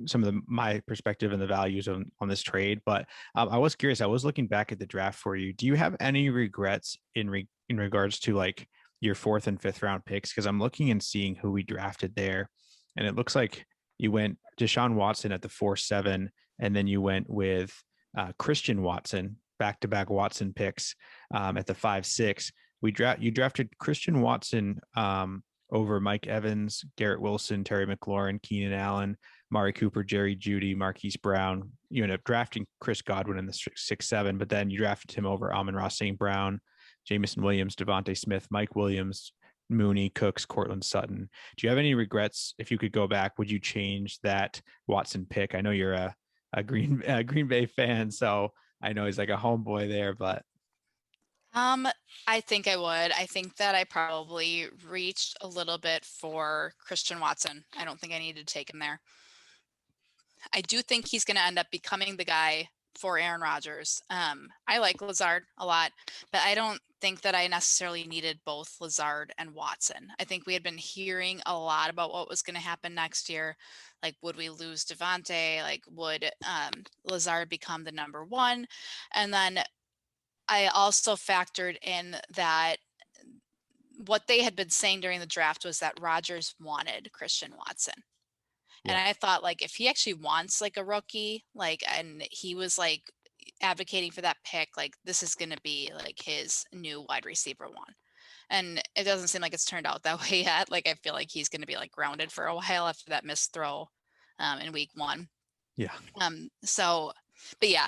some of my perspective and the values on this trade, but I was curious. I was looking back at the draft for you. Do you have any regrets in regards to like your 4th and 5th round picks? Because I'm looking and seeing who we drafted there, and it looks like you went Deshaun Watson at the 4-7, and then you went with Christian Watson, back-to-back Watson picks at the 5-6. you drafted Christian Watson over Mike Evans, Garrett Wilson, Terry McLaurin, Keenan Allen, Mari Cooper, Jerry Jeudy, Marquise Brown. You ended up drafting Chris Godwin in the 6-7, but then you drafted him over Amon-Ra St. Brown, Jamison Williams, Devontae Smith, Mike Williams, Mooney, Cooks, Cortland Sutton. Do you have any regrets? If you could go back, would you change that Watson pick? I know you're a Green Bay fan, so I know he's like a homeboy there, but I think I would. I think that I probably reached a little bit for Christian Watson. I don't think I needed to take him there. I do think he's going to end up becoming the guy for Aaron Rodgers. I like Lazard a lot, but I don't think that I necessarily needed both Lazard and Watson. I think we had been hearing a lot about what was going to happen next year. Like, would we lose Devontae? Like, would Lazard become the number one? And then I also factored in that what they had been saying during the draft was that Rodgers wanted Christian Watson. And I thought, like, if he actually wants like a rookie, like, and he was like advocating for that pick, like, this is going to be like his new wide receiver one. And it doesn't seem like it's turned out that way yet. Like, I feel like he's going to be like grounded for a while after that missed throw in week 1. yeah. So, but yeah,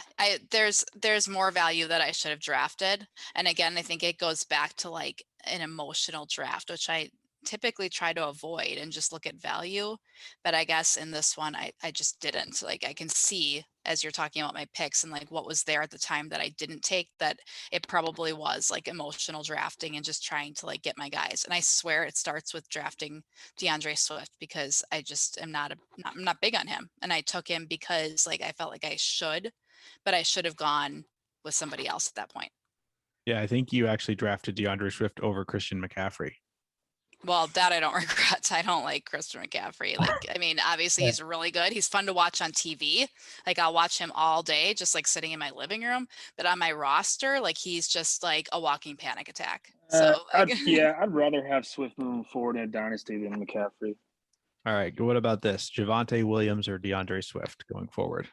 there's more value that I should have drafted. And again, I think it goes back to like an emotional draft, which I typically try to avoid and just look at value. But I guess in this one, I just didn't. Like, I can see as you're talking about my picks and like what was there at the time that I didn't take, that it probably was like emotional drafting and just trying to like get my guys. And I swear it starts with drafting DeAndre Swift, because I just am I'm not big on him. And I took him because like I felt like I should, but I should have gone with somebody else at that point. Yeah, I think you actually drafted DeAndre Swift over Christian McCaffrey. Well, that I don't regret. I don't like Christian McCaffrey. Like, I mean, obviously he's really good. He's fun to watch on TV. Like, I'll watch him all day, just like sitting in my living room. But on my roster, like, he's just like a walking panic attack. So, like, I'd rather have Swift moving forward in a dynasty than McCaffrey. All right. What about this? Javonte Williams or DeAndre Swift going forward?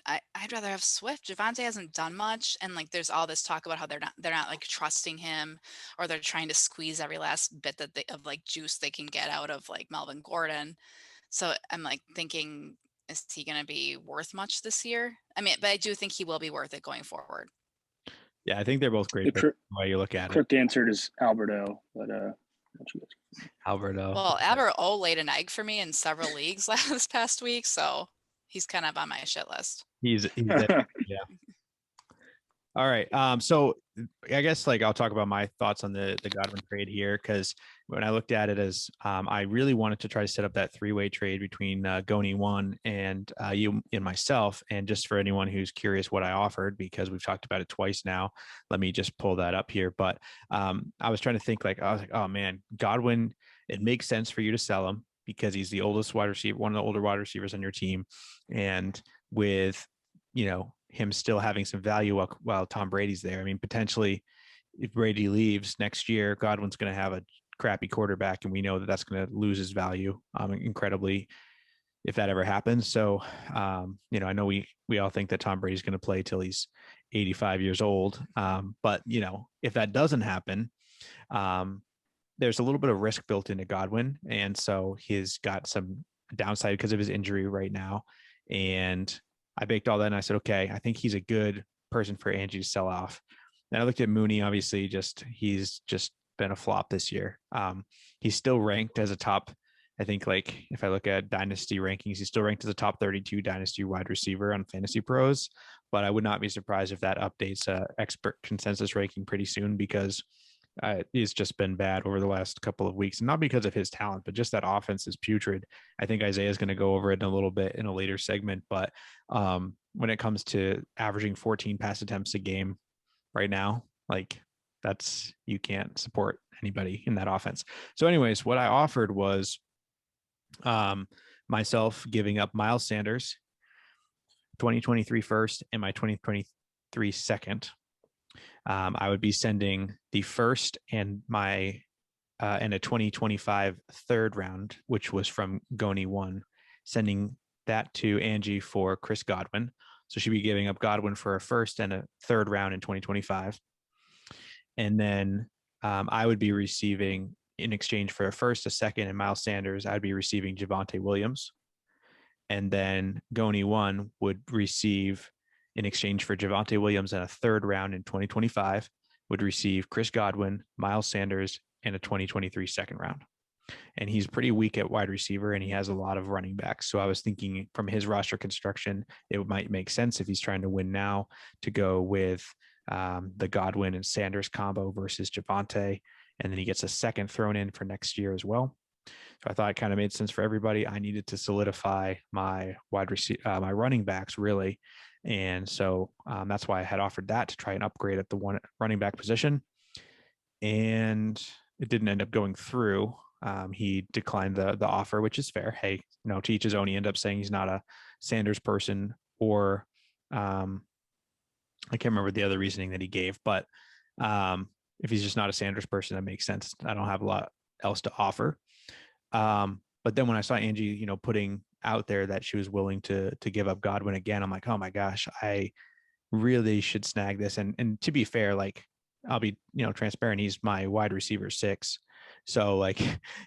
I'd rather have Swift. Javonte hasn't done much, and like there's all this talk about how they're not like trusting him, or they're trying to squeeze every last bit of like juice they can get out of like Melvin Gordon. So I'm like thinking, is he going to be worth much this year? I mean, but I do think he will be worth it going forward. Yeah, I think they're both great. The way you look at it. Correct answer is Alberto, but Alberto. Well, Alberto laid an egg for me in several leagues this past week, so he's kind of on my shit list. He's yeah. All right. So I guess like I'll talk about my thoughts on the Godwin trade here, because when I looked at it as I really wanted to try to set up that 3-way trade between Goni one and you and myself. And just for anyone who's curious what I offered, because we've talked about it twice now, let me just pull that up here. But I was trying to think, like, I was like, oh man, Godwin, it makes sense for you to sell him because he's the oldest wide receiver, one of the older wide receivers on your team. And with, him still having some value while Tom Brady's there. I mean, potentially if Brady leaves next year, Godwin's going to have a crappy quarterback, and we know that that's going to lose his value incredibly if that ever happens. So, I know we all think that Tom Brady's going to play till he's 85 years old. But, if that doesn't happen, there's a little bit of risk built into Godwin. And so he's got some downside because of his injury right now. And I baked all that and I said, okay, I think he's a good person for Angie to sell off. And I looked at Mooney, obviously he's just been a flop this year. He's still ranked as a top, I think, like if I look at dynasty rankings, he's still ranked as a top 32 dynasty wide receiver on Fantasy Pros, but I would not be surprised if that updates expert consensus ranking pretty soon, because he's just been bad over the last couple of weeks, and not because of his talent, but just that offense is putrid. I think Isaiah is going to go over it in a little bit in a later segment, but when it comes to averaging 14 pass attempts a game right now, like you can't support anybody in that offense. So anyways, what I offered was myself giving up Miles Sanders, 2023 first and my 2023 second. I would be sending the first and my and a 2025 third round, which was from Goni one, sending that to Angie for Chris Godwin. So she'd be giving up Godwin for a first and a third round in 2025. And then I would be receiving, in exchange for a first, a second, and Miles Sanders, I'd be receiving Javonte Williams. And then Goni 1 would receive, in exchange for Javonte Williams and a third round in 2025, would receive Chris Godwin, Miles Sanders, and a 2023 second round. And he's pretty weak at wide receiver, and he has a lot of running backs. So I was thinking from his roster construction, it might make sense if he's trying to win now to go with the Godwin and Sanders combo versus Javonte. And then he gets a second thrown in for next year as well. So I thought it kind of made sense for everybody. I needed to solidify my my running backs really. And so that's why I had offered that to try and upgrade at the one running back position. And it didn't end up going through. He declined the offer, which is fair. Hey, to each his own. He ended up saying he's not a Sanders person, or I can't remember the other reasoning that he gave, but if he's just not a Sanders person, that makes sense. I don't have a lot else to offer. But then when I saw Angie, putting out there that she was willing to give up Godwin again, I'm like, oh my gosh, I really should snag this. And to be fair, like I'll be, transparent. He's my wide receiver 6. So like,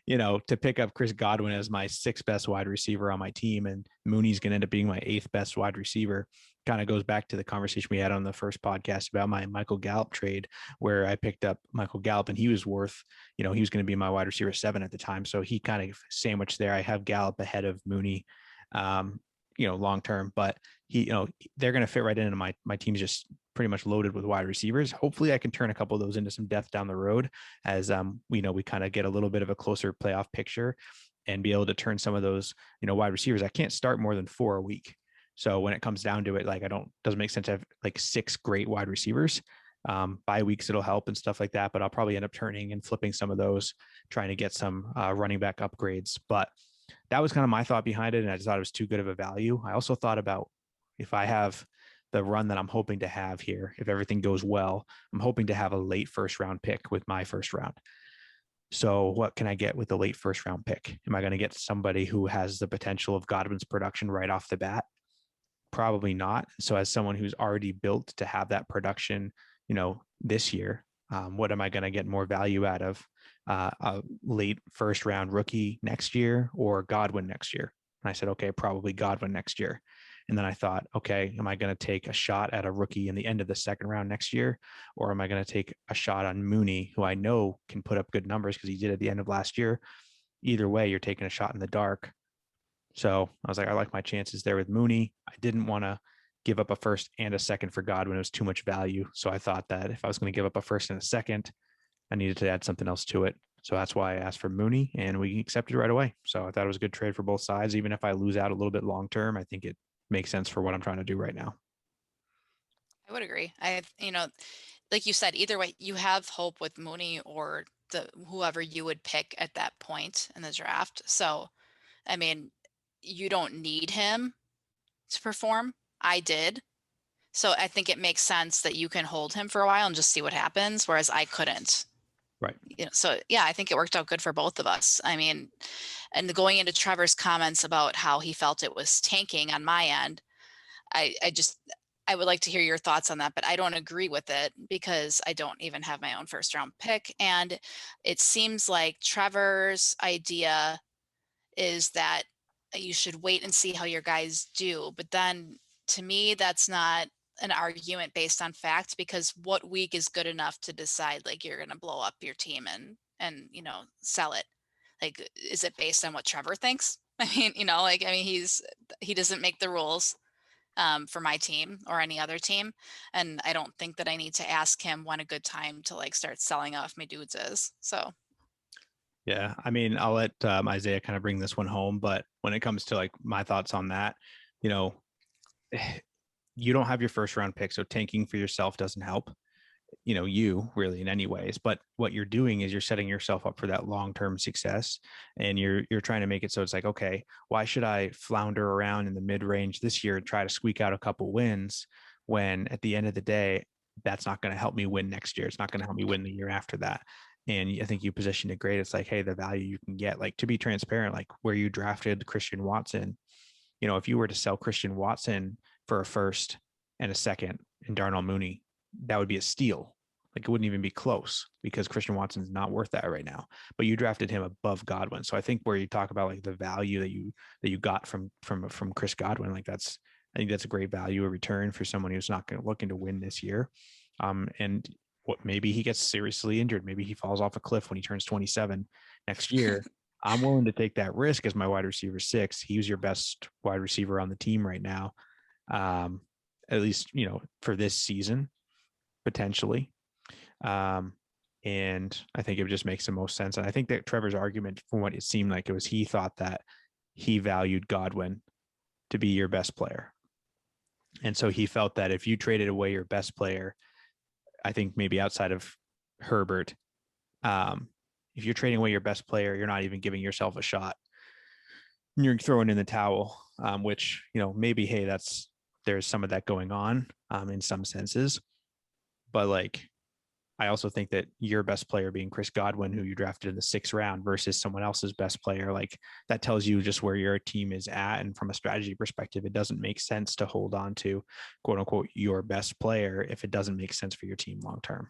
to pick up Chris Godwin as my 6th best wide receiver on my team, and Mooney's going to end up being my 8th best wide receiver, kind of goes back to the conversation we had on the first podcast about my Michael Gallup trade, where I picked up Michael Gallup and he was worth, he was going to be my wide receiver 7 at the time. So he kind of sandwiched there. I have Gallup ahead of Mooney, long term, but they're going to fit right into my team's just pretty much loaded with wide receivers. Hopefully I can turn a couple of those into some depth down the road as we kind of get a little bit of a closer playoff picture and be able to turn some of those, wide receivers. I can't start more than 4 a week. So when it comes down to it, like doesn't make sense to have like 6 great wide receivers. Bye weeks, it'll help and stuff like that, but I'll probably end up turning and flipping some of those, trying to get some running back upgrades. But that was kind of my thought behind it. And I just thought it was too good of a value. I also thought about if I have the run that I'm hoping to have here, if everything goes well, I'm hoping to have a late first round pick with my first round. So what can I get with the late first round pick? Am I going to get somebody who has the potential of Godwin's production right off the bat? Probably not. So as someone who's already built to have that production, this year, what am I going to get more value out of? A late first round rookie next year or Godwin next year? And I said, okay, probably Godwin next year. And then I thought, okay, am I going to take a shot at a rookie in the end of the second round next year? Or am I going to take a shot on Mooney, who I know can put up good numbers because he did at the end of last year? Either way, you're taking a shot in the dark. So I was like, I like my chances there with Mooney. I didn't want to give up a first and a second for Godwin. It was too much value. So I thought that if I was going to give up a first and a second, I needed to add something else to it. So that's why I asked for Mooney, and we accepted right away. So I thought it was a good trade for both sides. Even if I lose out a little bit long term, I think it makes sense for what I'm trying to do right now. I would agree. Like you said, either way, you have hope with Mooney or whoever you would pick at that point in the draft. So, I mean, you don't need him to perform. I did. So I think it makes sense that you can hold him for a while and just see what happens, whereas I couldn't. Right. So yeah, I think it worked out good for both of us. I mean, and going into Trevor's comments about how he felt it was tanking on my end, I would like to hear your thoughts on that, but I don't agree with it because I don't even have my own first round pick. And it seems like Trevor's idea is that you should wait and see how your guys do. But then to me, that's not an argument based on fact, because what week is good enough to decide like you're going to blow up your team and sell it? Like, is it based on what Trevor thinks? I mean, he doesn't make the rules for my team or any other team. And I don't think that I need to ask him when a good time to like start selling off my dudes is. So. Yeah. I mean, I'll let Isiah kind of bring this one home, but when it comes to like my thoughts on that, you don't have your first round pick. So tanking for yourself doesn't help, you really in any ways, but what you're doing is you're setting yourself up for that long-term success. And you're trying to make it so it's like, okay, why should I flounder around in the mid-range this year and try to squeak out a couple wins when at the end of the day, that's not going to help me win next year. It's not going to help me win the year after that. And I think you positioned it great. It's like, hey, the value you can get, like to be transparent, like where you drafted Christian Watson, if you were to sell Christian Watson for a first and a second and Darnell Mooney, that would be a steal. Like, it wouldn't even be close because Christian Watson's not worth that right now. But you drafted him above Godwin. So I think where you talk about like the value that you got from Chris Godwin, like I think that's a great value, a return for someone who's not looking to win this year. And what, maybe he gets seriously injured. Maybe he falls off a cliff when he turns 27 next year. I'm willing to take that risk as my wide receiver 6. He's your best wide receiver on the team right now. At least, for this season, potentially. And I think it just makes the most sense. And I think that Trevor's argument, from what it seemed like, it was he thought that he valued Godwin to be your best player. And so he felt that if you traded away your best player, I think maybe outside of Herbert, if you're trading away your best player, you're not even giving yourself a shot. You're throwing in the towel, which, maybe, hey, there's some of that going on in some senses. But like, I also think that your best player being Chris Godwin, who you drafted in the 6th round, versus someone else's best player, like that tells you just where your team is at. And from a strategy perspective, it doesn't make sense to hold on to, quote unquote, your best player if it doesn't make sense for your team long term.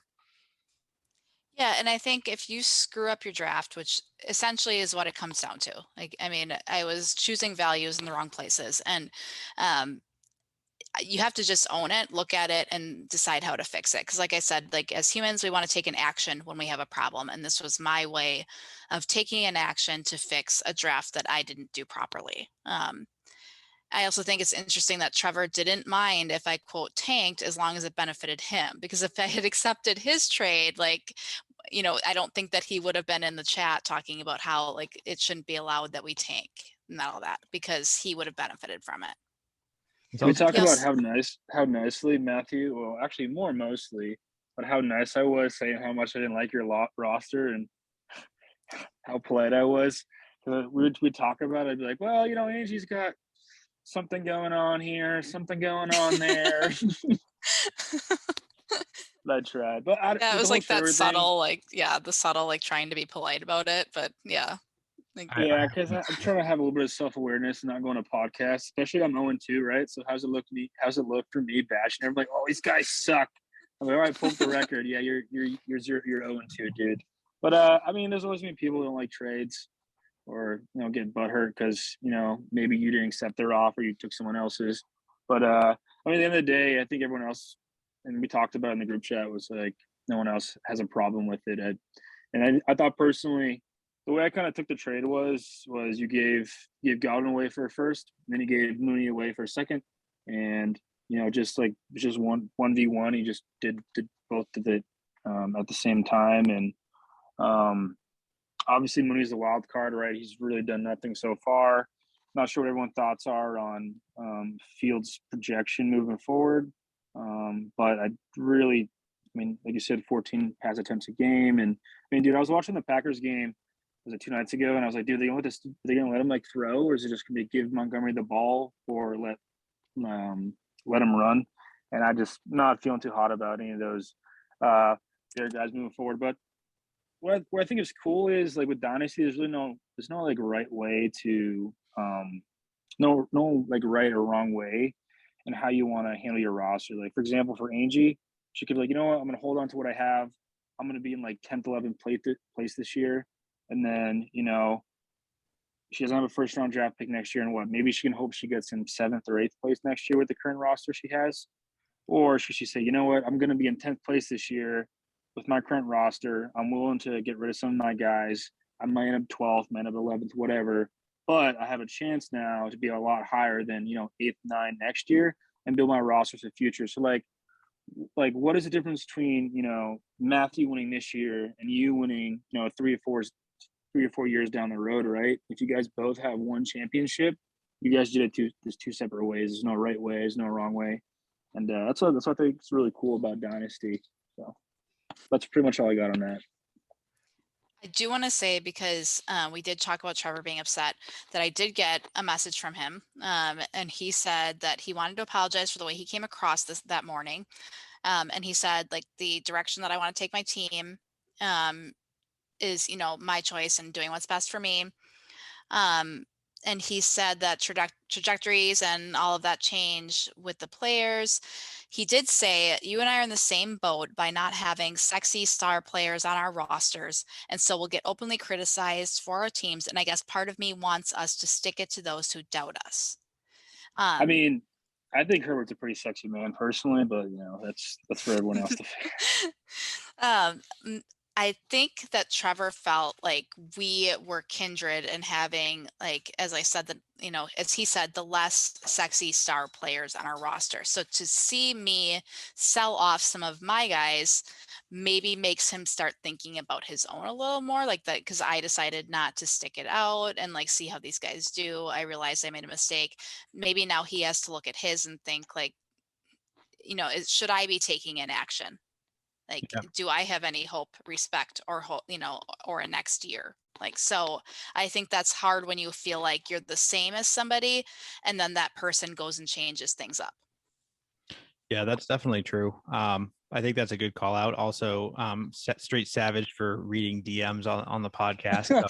Yeah, and I think if you screw up your draft, which essentially is what it comes down to, like, I mean, I was choosing values in the wrong places, and you have to just own it, look at it, and decide how to fix it. Because like I said, like as humans, we want to take an action when we have a problem. And this was my way of taking an action to fix a draft that I didn't do properly. I also think it's interesting that Trevor didn't mind if I quote tanked, as long as it benefited him. Because if I had accepted his trade, like, I don't think that he would have been in the chat talking about how like it shouldn't be allowed that we tank and all that, because he would have benefited from it. Can we talk about how nicely Matthew, well, actually more mostly, but how nice I was saying how much I didn't like your roster and how polite I was. We'd talk about it. I'd be like, well, Angie's got something going on here, something going on there. I tried, but it was like that subtle, the subtle, like trying to be polite about it. But yeah. Because I'm trying to have a little bit of self-awareness and not going to podcasts, especially I'm 0-2, right? So how's it look to me? How's it look for me bashing everybody? Oh, these guys suck. I'm like, all right, pull up the record. Yeah, you're 0-2, dude. But I mean, there's always been people who don't like trades or get butthurt because maybe you didn't accept their offer, you took someone else's. But I mean, at the end of the day, I think everyone else, and we talked about it in the group chat, was like no one else has a problem with it. And I thought personally, the way I kind of took the trade was you gave Godwin away for a first, and then you gave Mooney away for a second, and just 1v1, he just did both of it at the same time, and obviously Mooney's the wild card, right? He's really done nothing so far. Not sure what everyone's thoughts are on Fields' projection moving forward, but I mean, like you said, 14 pass attempts a game, and I mean, dude, I was watching the Packers game. Was it 2 nights ago? And I was like, dude, are they gonna let him like throw, or is it just gonna be give Montgomery the ball or let him run? And I just not feeling too hot about any of those guys moving forward. But what I think is cool is like with Dynasty, there's no like right way to no like right or wrong way and how you want to handle your roster. Like for example, for Angie, she could be like, you know what, I'm gonna hold on to what I have. I'm gonna be in like 10th, 11th place this year. And then, she doesn't have a first-round draft pick next year, and maybe she can hope she gets in 7th or 8th place next year with the current roster she has. Or should she say, you know what, I'm going to be in 10th place this year with my current roster. I'm willing to get rid of some of my guys. I might end up 12th, might end up 11th, whatever. But I have a chance now to be a lot higher than, 8th, 9th next year and build my roster for the future. So, like what is the difference between, Matthew winning this year and you winning, 3 or 4 years down the road, right? If you guys both have one championship, you guys did it there's 2 separate ways. There's no right way, there's no wrong way. And that's what I think is really cool about Dynasty. So that's pretty much all I got on that. I do want to say, because we did talk about Trevor being upset, that I did get a message from him. And he said that he wanted to apologize for the way he came across that morning. And he said, like, the direction that I want to take my team is, my choice and doing what's best for me. and he said that trajectories and all of that change with the players. He did say, you and I are in the same boat by not having sexy star players on our rosters. And so we'll get openly criticized for our teams. And I guess part of me wants us to stick it to those who doubt us. I mean, I think Herbert's a pretty sexy man personally, but that's for everyone else to figure. I think that Trevor felt like we were kindred in having, like, as I said, as he said, the less sexy star players on our roster. So to see me sell off some of my guys maybe makes him start thinking about his own a little more, like that, because I decided not to stick it out and like see how these guys do. I realized I made a mistake. Maybe now he has to look at his and think like, should I be taking an action? Like, do I have any hope, respect, or hope, or a next year? Like, so I think that's hard when you feel like you're the same as somebody and then that person goes and changes things up. Yeah, that's definitely true. I think that's a good call out. Also, straight savage for reading DMs on the podcast. So,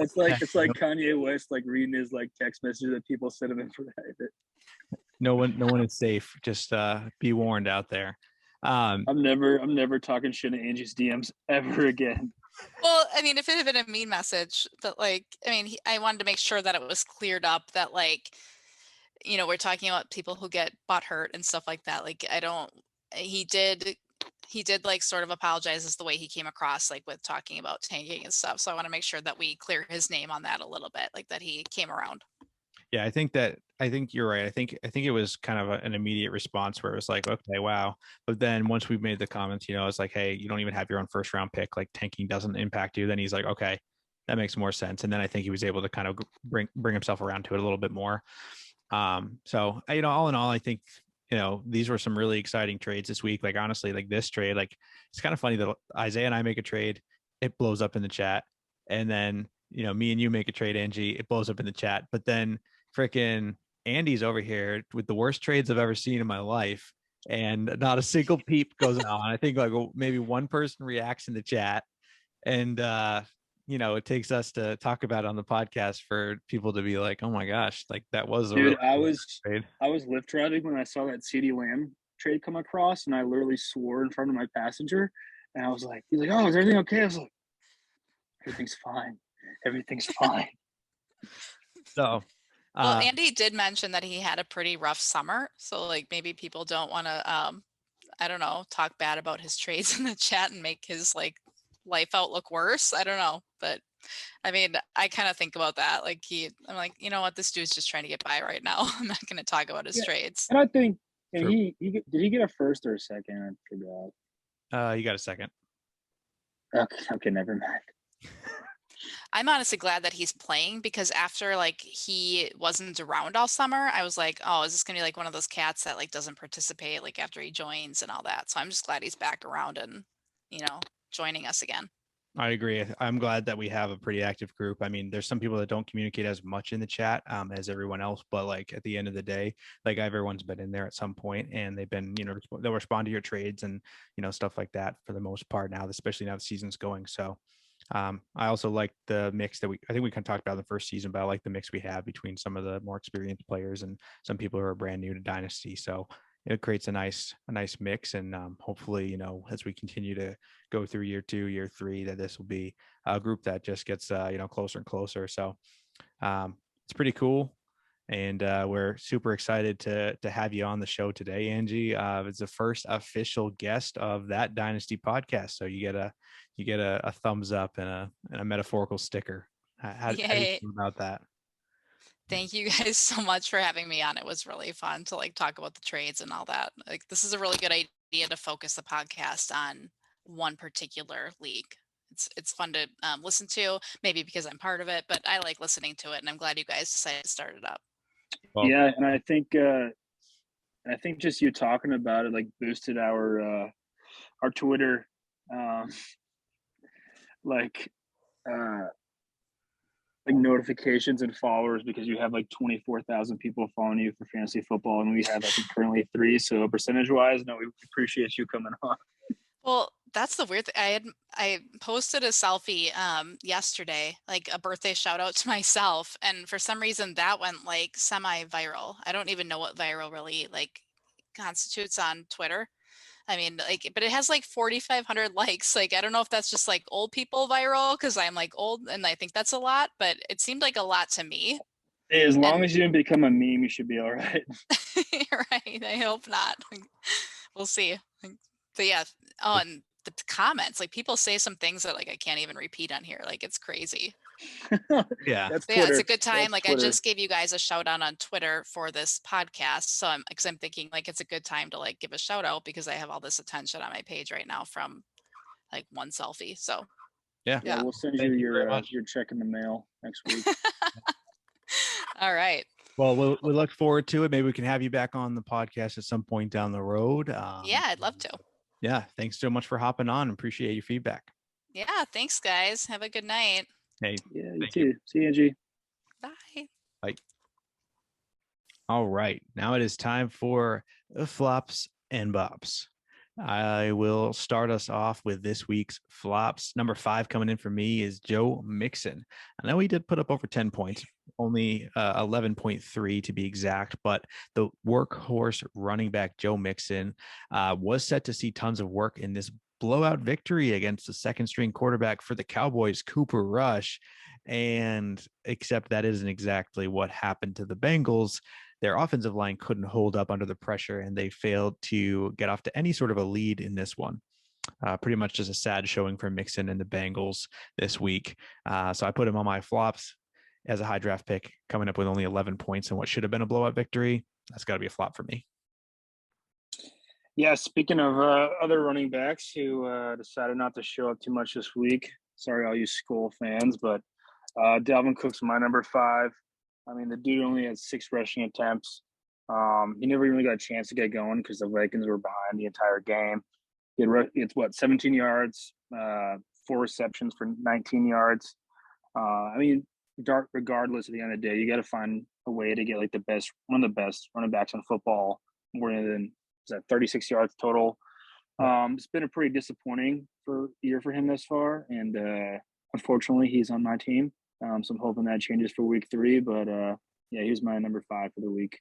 it's like Kanye West, like reading his like text messages that people send him in private. No one is safe. Just be warned out there. I'm never talking shit to Angie's DMs ever again. Well, I mean, if it had been a mean message, but like, I mean, I wanted to make sure that it was cleared up that like, we're talking about people who get butthurt and stuff like that. Like, he did like sort of apologize as the way he came across, like with talking about tanking and stuff. So I want to make sure that we clear his name on that a little bit, like that he came around. Yeah, I think you're right. I think it was kind of an immediate response where it was like, okay, wow. But then once we made the comments, it's like, hey, you don't even have your own first round pick. Like tanking doesn't impact you. Then he's like, okay, that makes more sense. And then I think he was able to kind of bring himself around to it a little bit more. So all in all, I think these were some really exciting trades this week. Like honestly, like this trade, like it's kind of funny that Isiah and I make a trade, it blows up in the chat, and then me and you make a trade, Angie, it blows up in the chat. But then freaking Andy's over here with the worst trades I've ever seen in my life, and not a single peep goes on. I think like maybe one person reacts in the chat, and it takes us to talk about it on the podcast for people to be like, oh my gosh, like that was a dude. I was Lyft driving when I saw that CeeDee Lamb trade come across, and I literally swore in front of my passenger, and I was like, he's like, oh, is everything okay? I was like, everything's fine. Everything's fine. So well, Andy did mention that he had a pretty rough summer. So like maybe people don't want to, I don't know, talk bad about his trades in the chat and make his like life outlook worse. I don't know. But I mean, I kind of think about that. Like I'm like, you know what, this dude's just trying to get by right now. I'm not going to talk about his trades. And I think did he get a first or a second? I forgot. You got a second. Okay, never mind. I'm honestly glad that he's playing because after like he wasn't around all summer, I was like, oh, is this gonna be like one of those cats that like doesn't participate like after he joins and all that? So I'm just glad he's back around and joining us again. I agree. I'm glad that we have a pretty active group. I mean, there's some people that don't communicate as much in the chat as everyone else, but like at the end of the day, like everyone's been in there at some point and they've been, they'll respond to your trades and, stuff like that for the most part now, especially now the season's going. So I also like the mix that I think we kind of talked about in the first season, but I like the mix we have between some of the more experienced players and some people who are brand new to Dynasty. So it creates a nice mix. And hopefully, as we continue to go through year 2, year 3, that this will be a group that just gets, closer and closer. So it's pretty cool. And we're super excited to have you on the show today, Angie. It's the first official guest of That Dynasty podcast. So you get a thumbs up and a metaphorical sticker. How do you feel about that? Thank you guys so much for having me on. It was really fun to like talk about the trades and all that. Like this is a really good idea to focus the podcast on one particular league. It's fun to listen to, maybe because I'm part of it, but I like listening to it, and I'm glad you guys decided to start it up. Well, yeah, and I think just you talking about it like boosted our Twitter like notifications and followers, because you have like 24,000 people following you for fantasy football, and we have I think currently 3. So percentage wise, no, we appreciate you coming on. Well, that's the weird thing. I posted a selfie yesterday, like a birthday shout out to myself, and for some reason that went like semi-viral. I don't even know what viral really like constitutes on Twitter. I mean, like, but it has like 4,500 likes. Like, I don't know if that's just like old people viral because I'm like old and I think that's a lot, but it seemed like a lot to me. Hey, as long And as you didn't become a meme, you should be all right. right, I hope not. We'll see. But yeah, oh, and the comments, like people say some things that like I can't even repeat on here. Like it's crazy. Yeah. That's But yeah, it's Twitter. a good time. That's Like I Twitter. just gave you guys a shout out on Twitter for this podcast. So I'm thinking like it's a good time to like give a shout out because I have all this attention on my page right now from like one selfie. So Yeah, yeah. we'll send Thank you you very your much. your check in the mail next week. All right. Well, we look forward to it. Maybe we can have you back on the podcast at some point down the road. Yeah, I'd love to. Yeah. Thanks so much for hopping on. Appreciate your feedback. Yeah, thanks guys. Have a good night. Hey, Yeah, you thank too. you. See you, Angie. Bye. Bye. All right. Now it is time for the flops and bops. I will start us off with this week's flops. Number 5 coming in for me is Joe Mixon. I know he did put up over 10 points, only 11.3 to be exact, but the workhorse running back Joe Mixon was set to see tons of work in this blowout victory against the second string quarterback for the Cowboys, Cooper Rush. And except that isn't exactly what happened to the Bengals. Their offensive line couldn't hold up under the pressure, and they failed to get off to any sort of a lead in this one. Pretty much just a sad showing for Mixon and the Bengals this week. So I put him on my flops as a high draft pick, coming up with only 11 points in what should have been a blowout victory. That's got to be a flop for me. Yeah, speaking of other running backs who decided not to show up too much this week. Sorry, all you Skull fans, but Dalvin Cook's my number 5. I mean, the dude only had 6 rushing attempts. He never even got a chance to get going because the Vikings were behind the entire game. It's 17 yards, 4 receptions for 19 yards. I mean, regardless at the end of the day, you got to find a way to get like one of the best running backs in football, more than 36 yards total. It's been a pretty disappointing year for him thus far, and unfortunately, he's on my team. So I'm hoping that changes for week 3, but yeah, he's my number 5 for the week.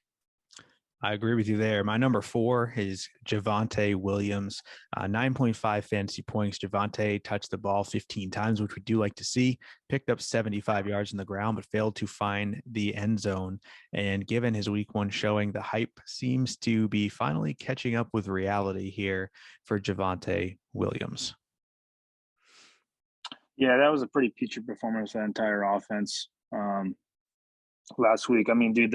I agree with you there. My number 4 is Javonte Williams, 9.5 fantasy points. Javonte touched the ball 15 times, which we do like to see, picked up 75 yards on the ground, but failed to find the end zone. And given his week 1 showing, the hype seems to be finally catching up with reality here for Javonte Williams. Yeah, that was a pretty peachy performance, that entire offense last week. I mean, dude,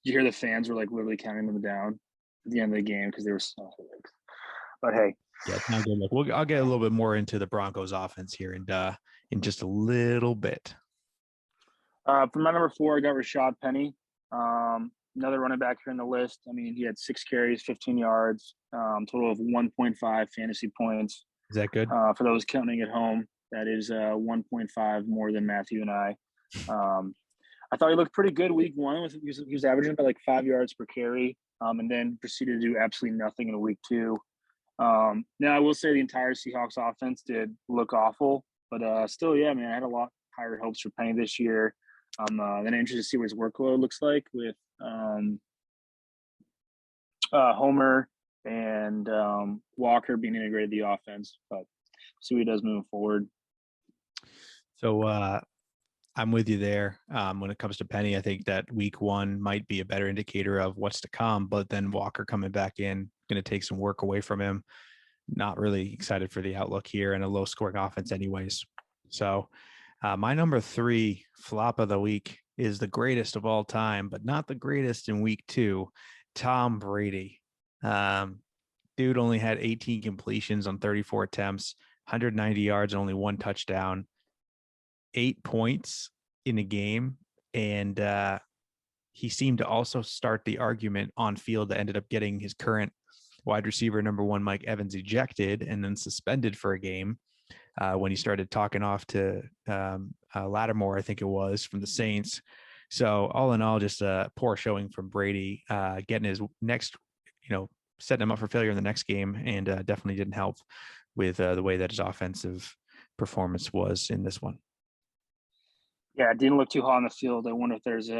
you hear the fans were like literally counting them down at the end of the game because they were so big. But hey, yeah, it's not good. Look, I'll get a little bit more into the Broncos offense here in just a little bit. For my number 4, I got Rashad Penny, another running back here in the list. I mean, he had 6 carries, 15 yards, total of 1.5 fantasy points. Is that good? For those counting at home, that is 1.5 more than Matthew and I. I thought he looked pretty good week 1. He was averaging about like 5 yards per carry, and then proceeded to do absolutely nothing in week 2. Now, I will say the entire Seahawks offense did look awful, but still, yeah, man, I had a lot higher hopes for Penny this year. Then I'm interested to see what his workload looks like with Homer and Walker being integrated in the offense, but see what he does moving forward. So I'm with you there. When it comes to Penny, I think that week 1 might be a better indicator of what's to come, but then Walker coming back in, going to take some work away from him. Not really excited for the outlook here and a low scoring offense anyways. So my number 3 flop of the week is the greatest of all time, but not the greatest in week 2, Tom Brady. Dude only had 18 completions on 34 attempts, 190 yards, and only 1 touchdown, 8 points in a game. And he seemed to also start the argument on field that ended up getting his current wide receiver number 1, Mike Evans, ejected and then suspended for a game when he started talking off to Lattimore, I think it was, from the Saints. So all in all, just a poor showing from Brady, getting his next, setting him up for failure in the next game, and definitely didn't help with the way that his offensive performance was in this one. Yeah, it didn't look too hot on the field. I wonder if there's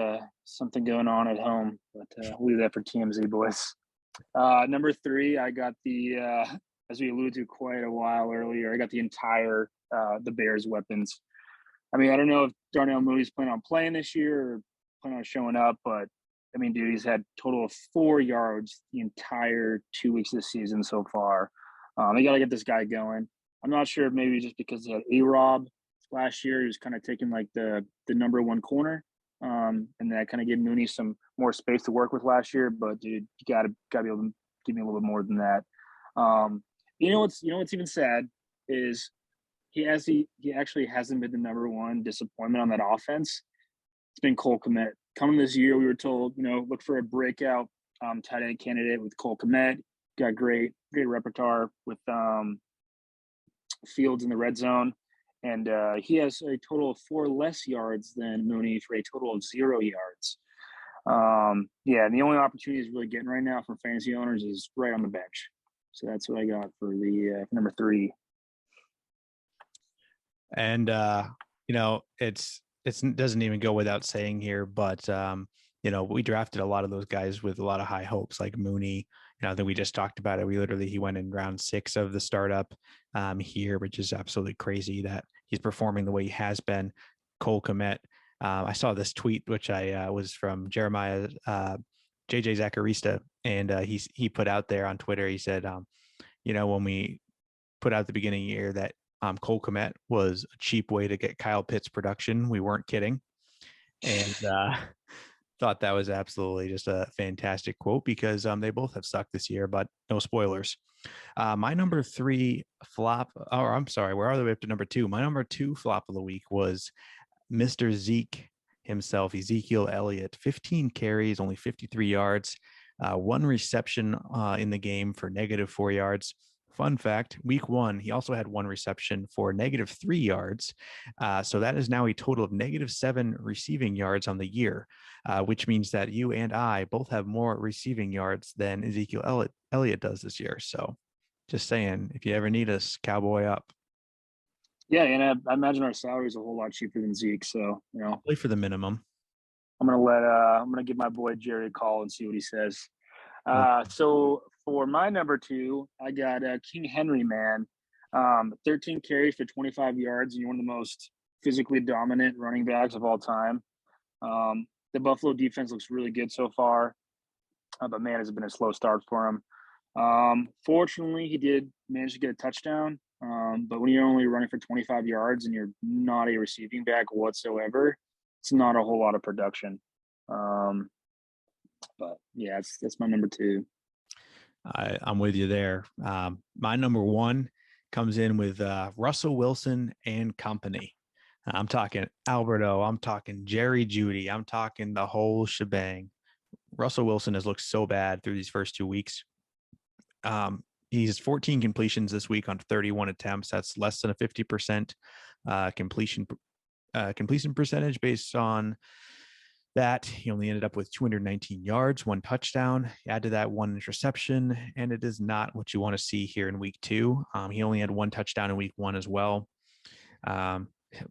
something going on at home, but we'll leave that for TMZ, boys. Number 3, I got the as we alluded to quite a while earlier, I got the entire the Bears weapons. I mean, I don't know if Darnell Mooney's planning on playing this year or planning on showing up, but I mean, dude, he's had a total of 4 yards the entire 2 weeks of the season so far. They got to get this guy going. I'm not sure, maybe just because he had A-Rob last year, he was kind of taking like the number 1 corner, and that kind of gave Mooney some more space to work with last year. But dude, you gotta be able to give me a little bit more than that. You know what's even sad is he actually hasn't been the number 1 disappointment on that offense. It's been Cole Kmet. Coming this year, we were told, look for a breakout tight end candidate with Cole Kmet. Got great repertoire with Fields in the red zone. And he has a total of 4 less yards than Mooney for a total of 0 yards. And the only opportunity he's really getting right now from fantasy owners is right on the bench. So that's what I got for the number 3. And it doesn't even go without saying here, but we drafted a lot of those guys with a lot of high hopes, like Mooney. I think we just talked about it. He went in round 6 of the startup here, which is absolutely crazy that he's performing the way he has been. Cole Kmet. I saw this tweet, which I was from Jeremiah JJ Zacharista, and he put out there on Twitter. He said, when we put out at the beginning of the year that Cole Kmet was a cheap way to get Kyle Pitts production, we weren't kidding. And thought that was absolutely just a fantastic quote, because they both have sucked this year, but no spoilers. My number 3 flop, or I'm sorry, we're all the way up to number 2. My number 2 flop of the week was Mr. Zeke himself, Ezekiel Elliott. 15 carries, only 53 yards, 1 reception in the game for -4 yards. Fun fact, week 1, he also had 1 reception for -3 yards. So that is now a total of -7 receiving yards on the year, which means that you and I both have more receiving yards than Ezekiel Elliott does this year. So just saying, if you ever need us, cowboy up. Yeah, and I imagine our salary is a whole lot cheaper than Zeke. So, I'll play for the minimum. I'm gonna give my boy Jerry a call and see what he says. So for my number 2, I got King Henry, man. 13 carries for 25 yards, and you're one of the most physically dominant running backs of all time. The Buffalo defense looks really good so far, but man, has it been a slow start for him. Fortunately, he did manage to get a touchdown, but when you're only running for 25 yards and you're not a receiving back whatsoever, it's not a whole lot of production. But yeah, that's my number 2. I'm with you there. My number 1 comes in with Russell Wilson and company. I'm talking Alberto. I'm talking Jerry Jeudy. I'm talking the whole shebang. Russell Wilson has looked so bad through these first 2 weeks. He's 14 completions this week on 31 attempts. That's less than a 50% completion percentage. Based on that, he only ended up with 219 yards, 1 touchdown. Add to that 1 interception, and it is not what you want to see here in week 2. He only had 1 touchdown in week 1 as well.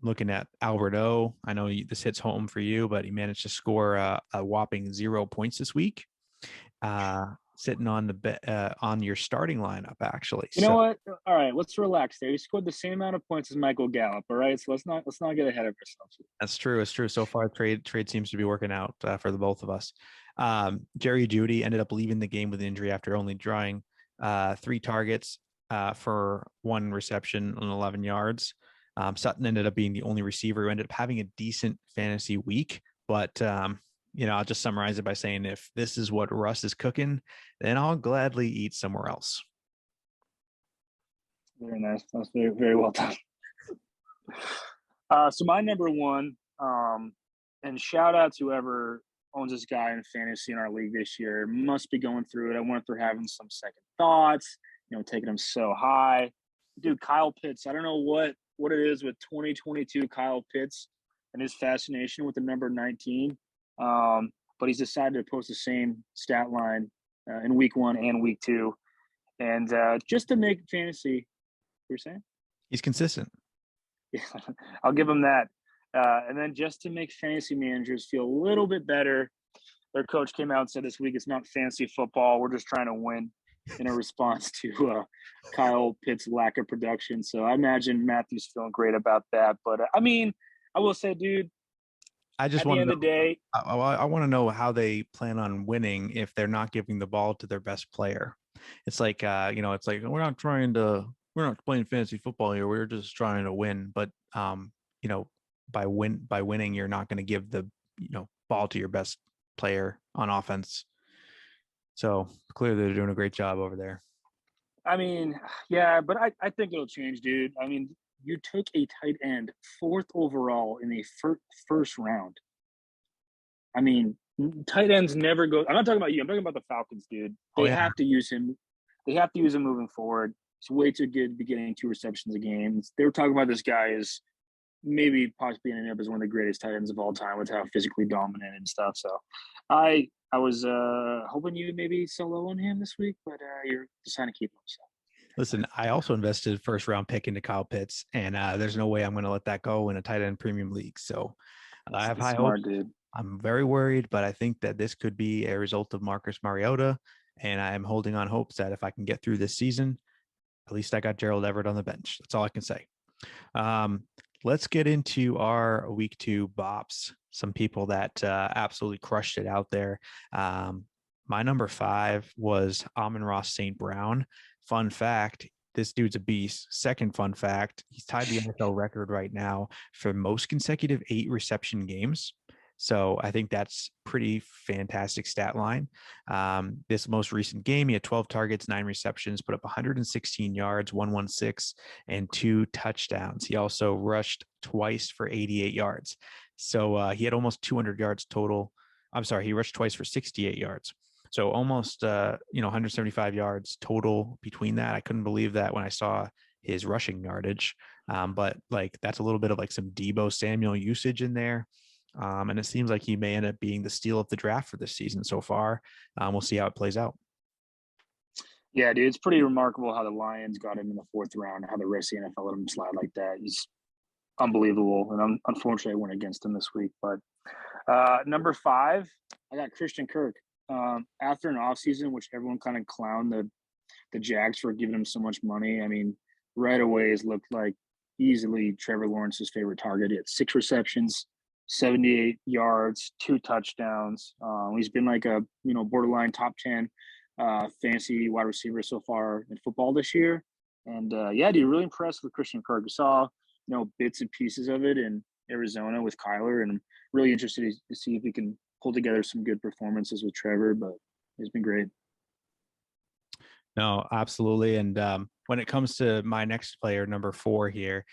Looking at Alberto, I know this hits home for you, but he managed to score a whopping 0 points this week. Sitting on on your starting lineup, actually. You know what? All right, let's relax there. He scored the same amount of points as Michael Gallup. All right, so let's not get ahead of ourselves. That's true. It's true. So far, trade seems to be working out for the both of us. Jerry Jeudy ended up leaving the game with injury after only drawing 3 targets for 1 reception and 11 yards. Sutton ended up being the only receiver who ended up having a decent fantasy week, but I'll just summarize it by saying, if this is what Russ is cooking, then I'll gladly eat somewhere else. Very nice. That's very, very well done. So my number 1, and shout out to whoever owns this guy in fantasy in our league this year. Must be going through it. I wonder if they're having some second thoughts, taking him so high. Dude, Kyle Pitts, I don't know what it is with 2022 Kyle Pitts and his fascination with the number 19. But he's decided to post the same stat line in week 1 and week 2. And just to make fantasy, you're saying? He's consistent. I'll give him that. And then just to make fantasy managers feel a little bit better, their coach came out and said this week it's not fantasy football. We're just trying to win in a response to Kyle Pitt's lack of production. So I imagine Matthew's feeling great about that. But I mean, I will say, dude, I just at the want end to of the day, I want to know how they plan on winning if they're not giving the ball to their best player. It's like, it's like we're not playing fantasy football here. We're just trying to win. But by winning, you're not going to give the ball to your best player on offense. So clearly they're doing a great job over there. I mean, yeah, but I think it'll change, dude. I mean, you took a tight end 4th overall in the first round. I mean, tight ends never go. I'm not talking about you. I'm talking about the Falcons, dude. They have to use him. They have to use him moving forward. He's way too good to be getting 2 receptions a game. They were talking about this guy is maybe possibly ending up as one of the greatest tight ends of all time with how physically dominant and stuff. So I was hoping you maybe sell low on him this week, but you're deciding to keep him. So. Listen, I also invested first round pick into Kyle Pitts, and there's no way I'm going to let that go in a tight end premium league. So I have high hopes. Dude. I'm very worried, but I think that this could be a result of Marcus Mariota, and I am holding on hopes that if I can get through this season, at least I got Gerald Everett on the bench. That's all I can say. Let's get into our week 2 BOPS. Some people that absolutely crushed it out there. My number 5 was Amon-Ra St. Brown. Fun fact, this dude's a beast. Second fun fact, he's tied the NFL record right now for most consecutive 8 reception games. So I think that's pretty fantastic stat line. This most recent game, he had 12 targets, 9 receptions, put up 116 yards, 116, and 2 touchdowns. He also rushed twice for 88 yards. So he had almost 200 yards total. I'm sorry, he rushed twice for 68 yards. So almost, 175 yards total between that. I couldn't believe that when I saw his rushing yardage. But like, that's a little bit of like some Deebo Samuel usage in there. And it seems like he may end up being the steal of the draft for this season so far. We'll see how it plays out. Yeah, dude, it's pretty remarkable how the Lions got him in the 4th round, how the rest of the NFL let him slide like that. He's unbelievable. And unfortunately, I went against him this week. But number 5, I got Christian Kirk. After an offseason, which everyone kind of clowned the Jags for giving him so much money, I mean, right away it looked like easily Trevor Lawrence's favorite target. He had 6 receptions, 78 yards, 2 touchdowns. He's been like a borderline top 10 fantasy wide receiver so far in football this year. And dude, really impressed with Christian Kirk. I saw bits and pieces of it in Arizona with Kyler, and I'm really interested to see if he can pull together some good performances with Trevor, but it's been great. No, absolutely. And when it comes to my next player, number 4 here,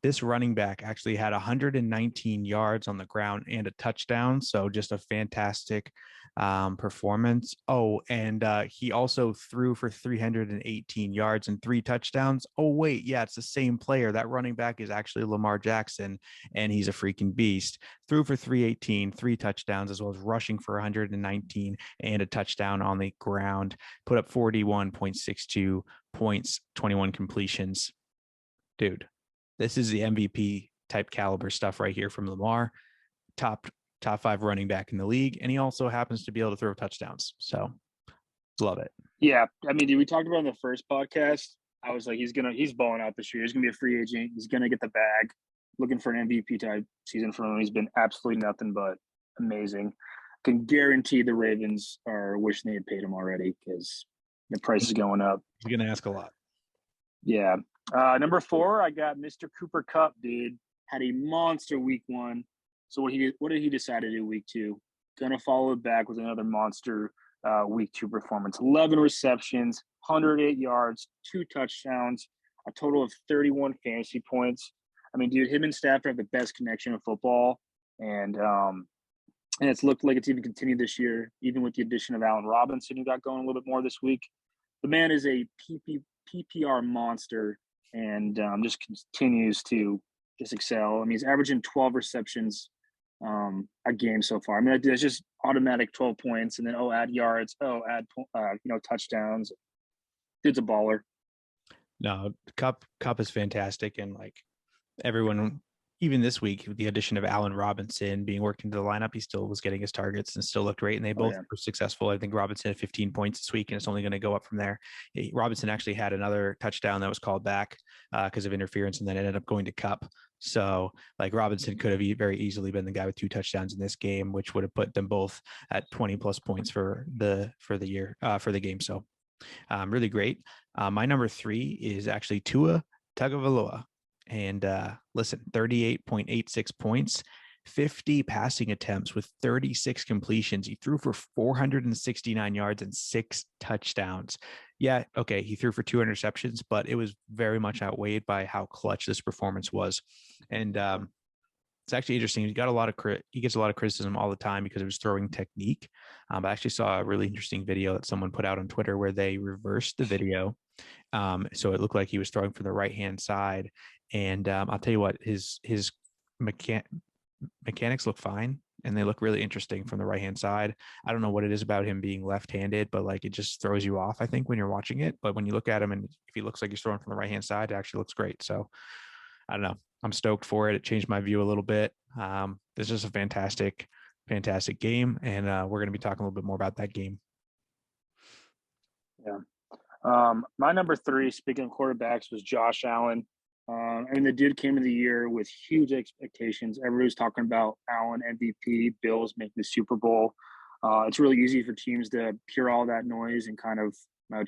this running back actually had 119 yards on the ground and a touchdown. So just a fantastic performance. Oh, and he also threw for 318 yards and 3 touchdowns. Oh, wait, yeah, it's the same player. That running back is actually Lamar Jackson, and he's a freaking beast. Threw for 318, 3 touchdowns, as well as rushing for 119 and a touchdown on the ground. Put up 41.62 points, 21 completions. Dude, this is the MVP type caliber stuff right here from Lamar. Top 5 running back in the league, and he also happens to be able to throw touchdowns. So love it. Yeah, I mean, we talked about in the first podcast. I was like, he's balling out this year. He's gonna be a free agent. He's gonna get the bag. Looking for an MVP type season from him. He's been absolutely nothing but amazing. Can guarantee the Ravens are wishing they had paid him already because the price is going up. You're gonna ask a lot. Yeah. Number 4, I got Mr. Cooper Kupp, dude. Had a monster week 1. So what did he decide to do week 2? Gonna follow it back with another monster week 2 performance. 11 receptions, 108 yards, 2 touchdowns, a total of 31 fantasy points. I mean, dude, him and Stafford have the best connection in football, and it's looked like it's even continued this year, even with the addition of Allen Robinson, who got going a little bit more this week. The man is a PPR monster, and just continues to just excel. I mean, he's averaging 12 receptions a game so far. I mean, it's just automatic 12 points, and then add yards, add touchdowns. Dude's a baller. No, Kupp is fantastic, and like everyone, even this week, with the addition of Allen Robinson being worked into the lineup, he still was getting his targets and still looked great. And they both were successful. I think Robinson had 15 points this week, and it's only going to go up from there. Robinson actually had another touchdown that was called back because of interference, and then ended up going to Cup. So like Robinson could have very easily been the guy with 2 touchdowns in this game, which would have put them both at 20 plus points for the game. So really great. My number 3 is actually Tua Tagavaloa. And listen, 38.86 points, 50 passing attempts with 36 completions. He threw for 469 yards and 6 touchdowns. Yeah, okay, he threw for 2 interceptions, but it was very much outweighed by how clutch this performance was. And it's actually interesting. He gets a lot of criticism all the time because of his throwing technique. I actually saw a really interesting video that someone put out on Twitter where they reversed the video. So it looked like he was throwing from the right-hand side. And I'll tell you what, his mechanics look fine, and they look really interesting from the right-hand side. I don't know what it is about him being left-handed, but like it just throws you off, I think, when you're watching it. But when you look at him and if he looks like he's throwing from the right-hand side, it actually looks great. So I don't know. I'm stoked for it. It changed my view a little bit. This is a fantastic game, and we're going to be talking a little bit more about that game. Yeah. My number 3, speaking of quarterbacks, was Josh Allen. The dude came into the year with huge expectations. Everybody was talking about Allen MVP, Bills making the Super Bowl. It's really easy for teams to hear all that noise and kind of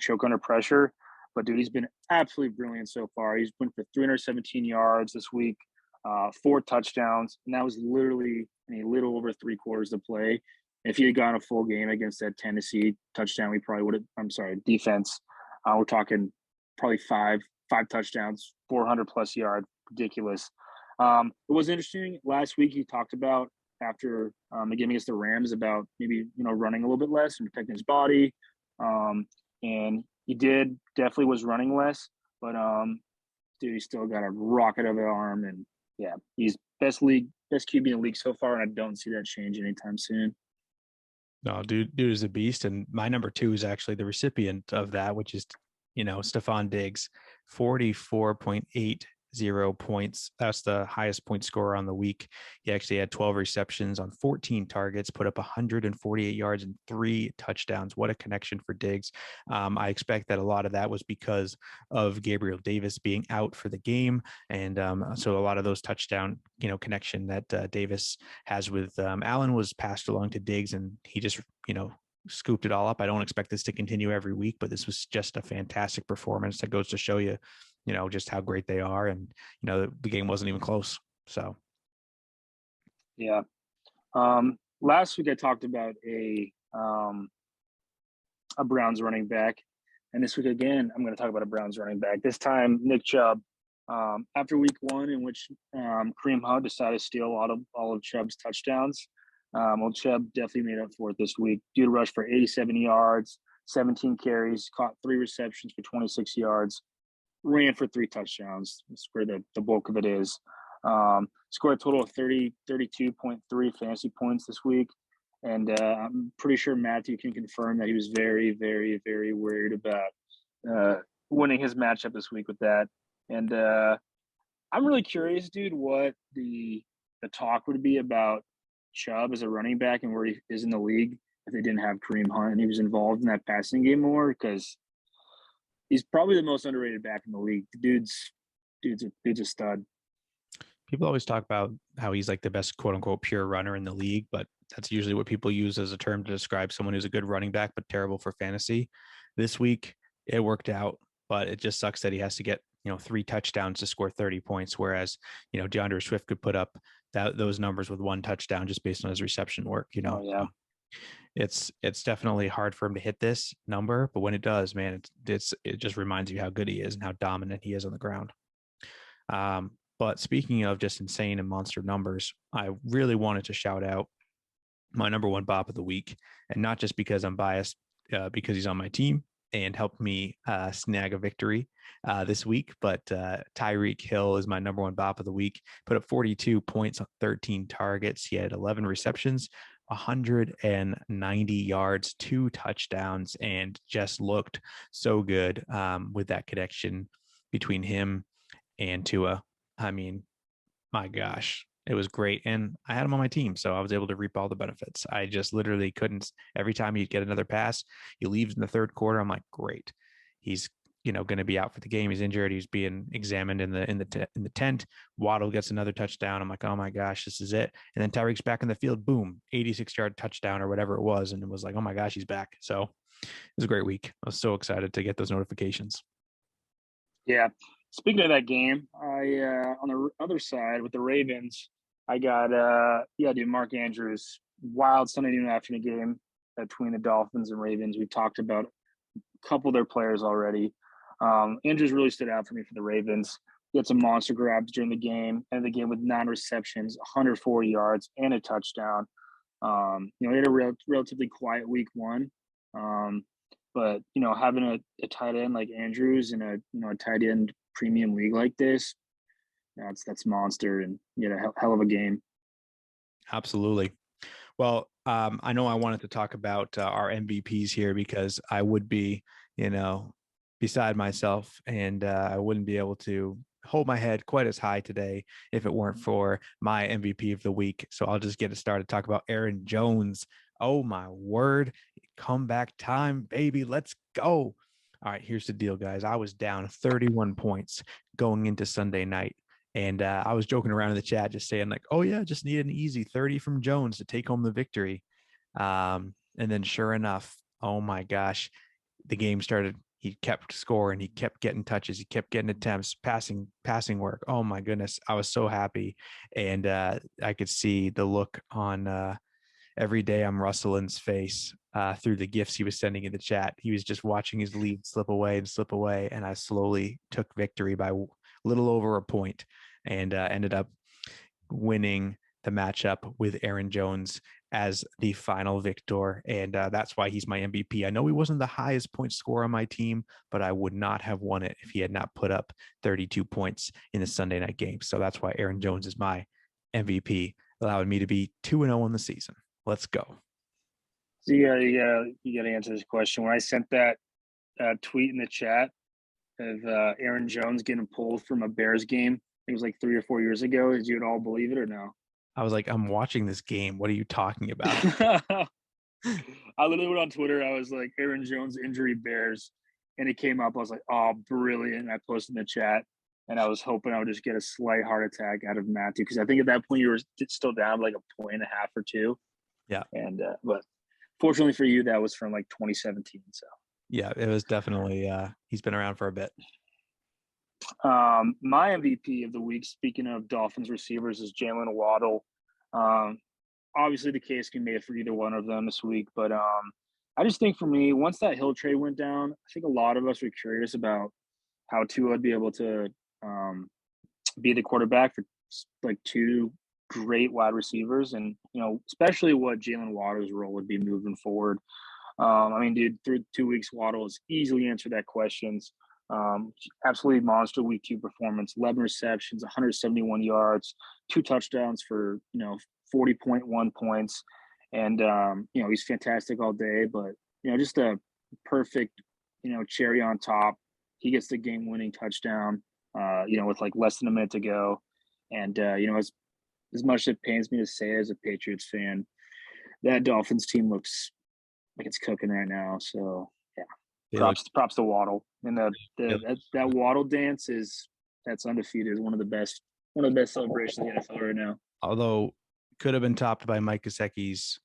choke under pressure. But, dude, he's been absolutely brilliant so far. He's went for 317 yards this week, 4 touchdowns, and that was literally a little over 3 quarters to play. If he had gone a full game against that Tennessee touchdown, we probably would have – defense. We're talking probably five touchdowns, 400-plus yards, ridiculous. It was interesting. Last week he talked about after the game against the Rams about maybe, running a little bit less and protecting his body. And he definitely was running less, but dude, he's still got a rocket of an arm, and yeah, he's best QB in the league so far, and I don't see that changing anytime soon. No, dude is a beast. And my number 2 is actually the recipient of that, which is, Stefan Diggs, 44.80 points. That's the highest point scorer on the week. He actually had 12 receptions on 14 targets, put up 148 yards and 3 touchdowns. What a connection for Diggs. I expect that a lot of that was because of Gabriel Davis being out for the game. And so a lot of those touchdown, connection that Davis has with Allen was passed along to Diggs, and he just, scooped it all up. I don't expect this to continue every week, but this was just a fantastic performance that goes to show you, just how great they are. And, the game wasn't even close. So. Yeah. Last week I talked about a Browns running back. And this week again, I'm going to talk about a Browns running back. This time, Nick Chubb. After week 1, in which Kareem Hunt decided to steal all of Chubb's touchdowns, Chubb definitely made up for it this week. Dude rushed for 87 yards, 17 carries, caught 3 receptions for 26 yards, ran for 3 touchdowns. That's where the bulk of it is. Scored a total of 32.3 fantasy points this week. And I'm pretty sure Matthew can confirm that he was very, very, very worried about winning his matchup this week with that. And I'm really curious, dude, what the talk would be about Chubb as a running back and where he is in the league if they didn't have Kareem Hunt and he was involved in that passing game more, because he's probably the most underrated back in the league. The dude's a stud. People always talk about how he's like the best quote unquote pure runner in the league, but that's usually what people use as a term to describe someone who's a good running back, but terrible for fantasy. This week it worked out, but it just sucks that he has to get, 3 touchdowns to score 30 points. Whereas, DeAndre Swift could put up those numbers with 1 touchdown just based on his reception work, Oh, yeah. It's definitely hard for him to hit this number, but when it does, man, it just reminds you how good he is and how dominant he is on the ground. But speaking of just insane and monster numbers, I really wanted to shout out my number 1 BOP of the week, and not just because I'm biased, because he's on my team and helped me snag a victory this week, but Tyreke Hill is my number 1 BOP of the week. Put up 42 points on 13 targets. He had 11 receptions, 190 yards, 2 touchdowns, and just looked so good with that connection between him and Tua. I mean, my gosh, it was great. And I had him on my team, so I was able to reap all the benefits. I just literally couldn't. Every time he'd get another pass, he leaves in the third quarter. I'm like, great. He's going to be out for the game. He's injured. He's being examined in the tent. Waddle gets another touchdown. I'm like, oh my gosh, this is it. And then Tyreek's back in the field. Boom, 86-yard touchdown or whatever it was, and it was like, oh my gosh, he's back. So it was a great week. I was so excited to get those notifications. Yeah. Speaking of that game, I on the other side with the Ravens, I got Mark Andrews, wild Sunday afternoon game between the Dolphins and Ravens. We talked about a couple of their players already. Andrews really stood out for me for the Ravens. He had some monster grabs during the game, and the game with 9 receptions, 140 yards, and a touchdown. He had a relatively quiet week one. But having a tight end like Andrews in a tight end premium league like this, that's monster, and hell of a game. Absolutely. Well, I know I wanted to talk about our MVPs here because I would be, beside myself, and I wouldn't be able to hold my head quite as high today if it weren't for my MVP of the week. So I'll just get it started. Talk about Aaron Jones. Oh my word. Comeback time, baby. Let's go. All right, here's the deal, guys. I was down 31 points going into Sunday night. And I was joking around in the chat, just saying like, oh yeah, just need an easy 30 from Jones to take home the victory. And then sure enough, oh my gosh, the game started. He kept scoring. He kept getting touches. He kept getting attempts, passing work. Oh my goodness. I was so happy. And I could see the look on every day I'm Russell's face through the gifts he was sending in the chat. He was just watching his lead slip away. And I slowly took victory by a little over a point and ended up winning the matchup with Aaron Jones as the final victor. And that's why he's my MVP. I know he wasn't the highest point scorer on my team, but I would not have won it if he had not put up 32 points in the Sunday night game. So that's why Aaron Jones is my MVP, allowing me to be 2-0 in the season. Let's go. So you got to answer this question. When I sent that tweet in the chat of Aaron Jones getting pulled from a Bears game, it was like 3 or 4 years ago. Did you at all believe it or no? I was like, I'm watching this game. What are you talking about? I literally went on Twitter. I was like, Aaron Jones injury Bears, and it came up. I was like, oh, brilliant. I posted in the chat, and I was hoping I would just get a slight heart attack out of Matthew, because I think at that point you were still down like a point and a half or two. Yeah. And but fortunately for you, that was from like 2017. So yeah, it was definitely he's been around for a bit. My MVP of the week, speaking of Dolphins receivers, is Jalen Waddle. Obviously the case can be made for either one of them this week, but I just think for me, once that Hill trade went down, I think a lot of us were curious about how Tua would be able to be the quarterback for like 2 great wide receivers, and especially what Jalen Waddle's role would be moving forward. I mean, dude, through 2 weeks, Waddle has easily answered that questions. Absolutely monster week 2 performance, 11 receptions, 171 yards, 2 touchdowns for 40.1 points, and he's fantastic all day. But just a perfect cherry on top. He gets the game-winning touchdown with like less than a minute to go, and as much as it pains me to say as a Patriots fan, that Dolphins team looks like it's cooking right now. So yeah, props to Waddle, and that Waddle dance that's undefeated. Is one of the best celebrations in the NFL right now. Although could have been topped by Mike Gesicki's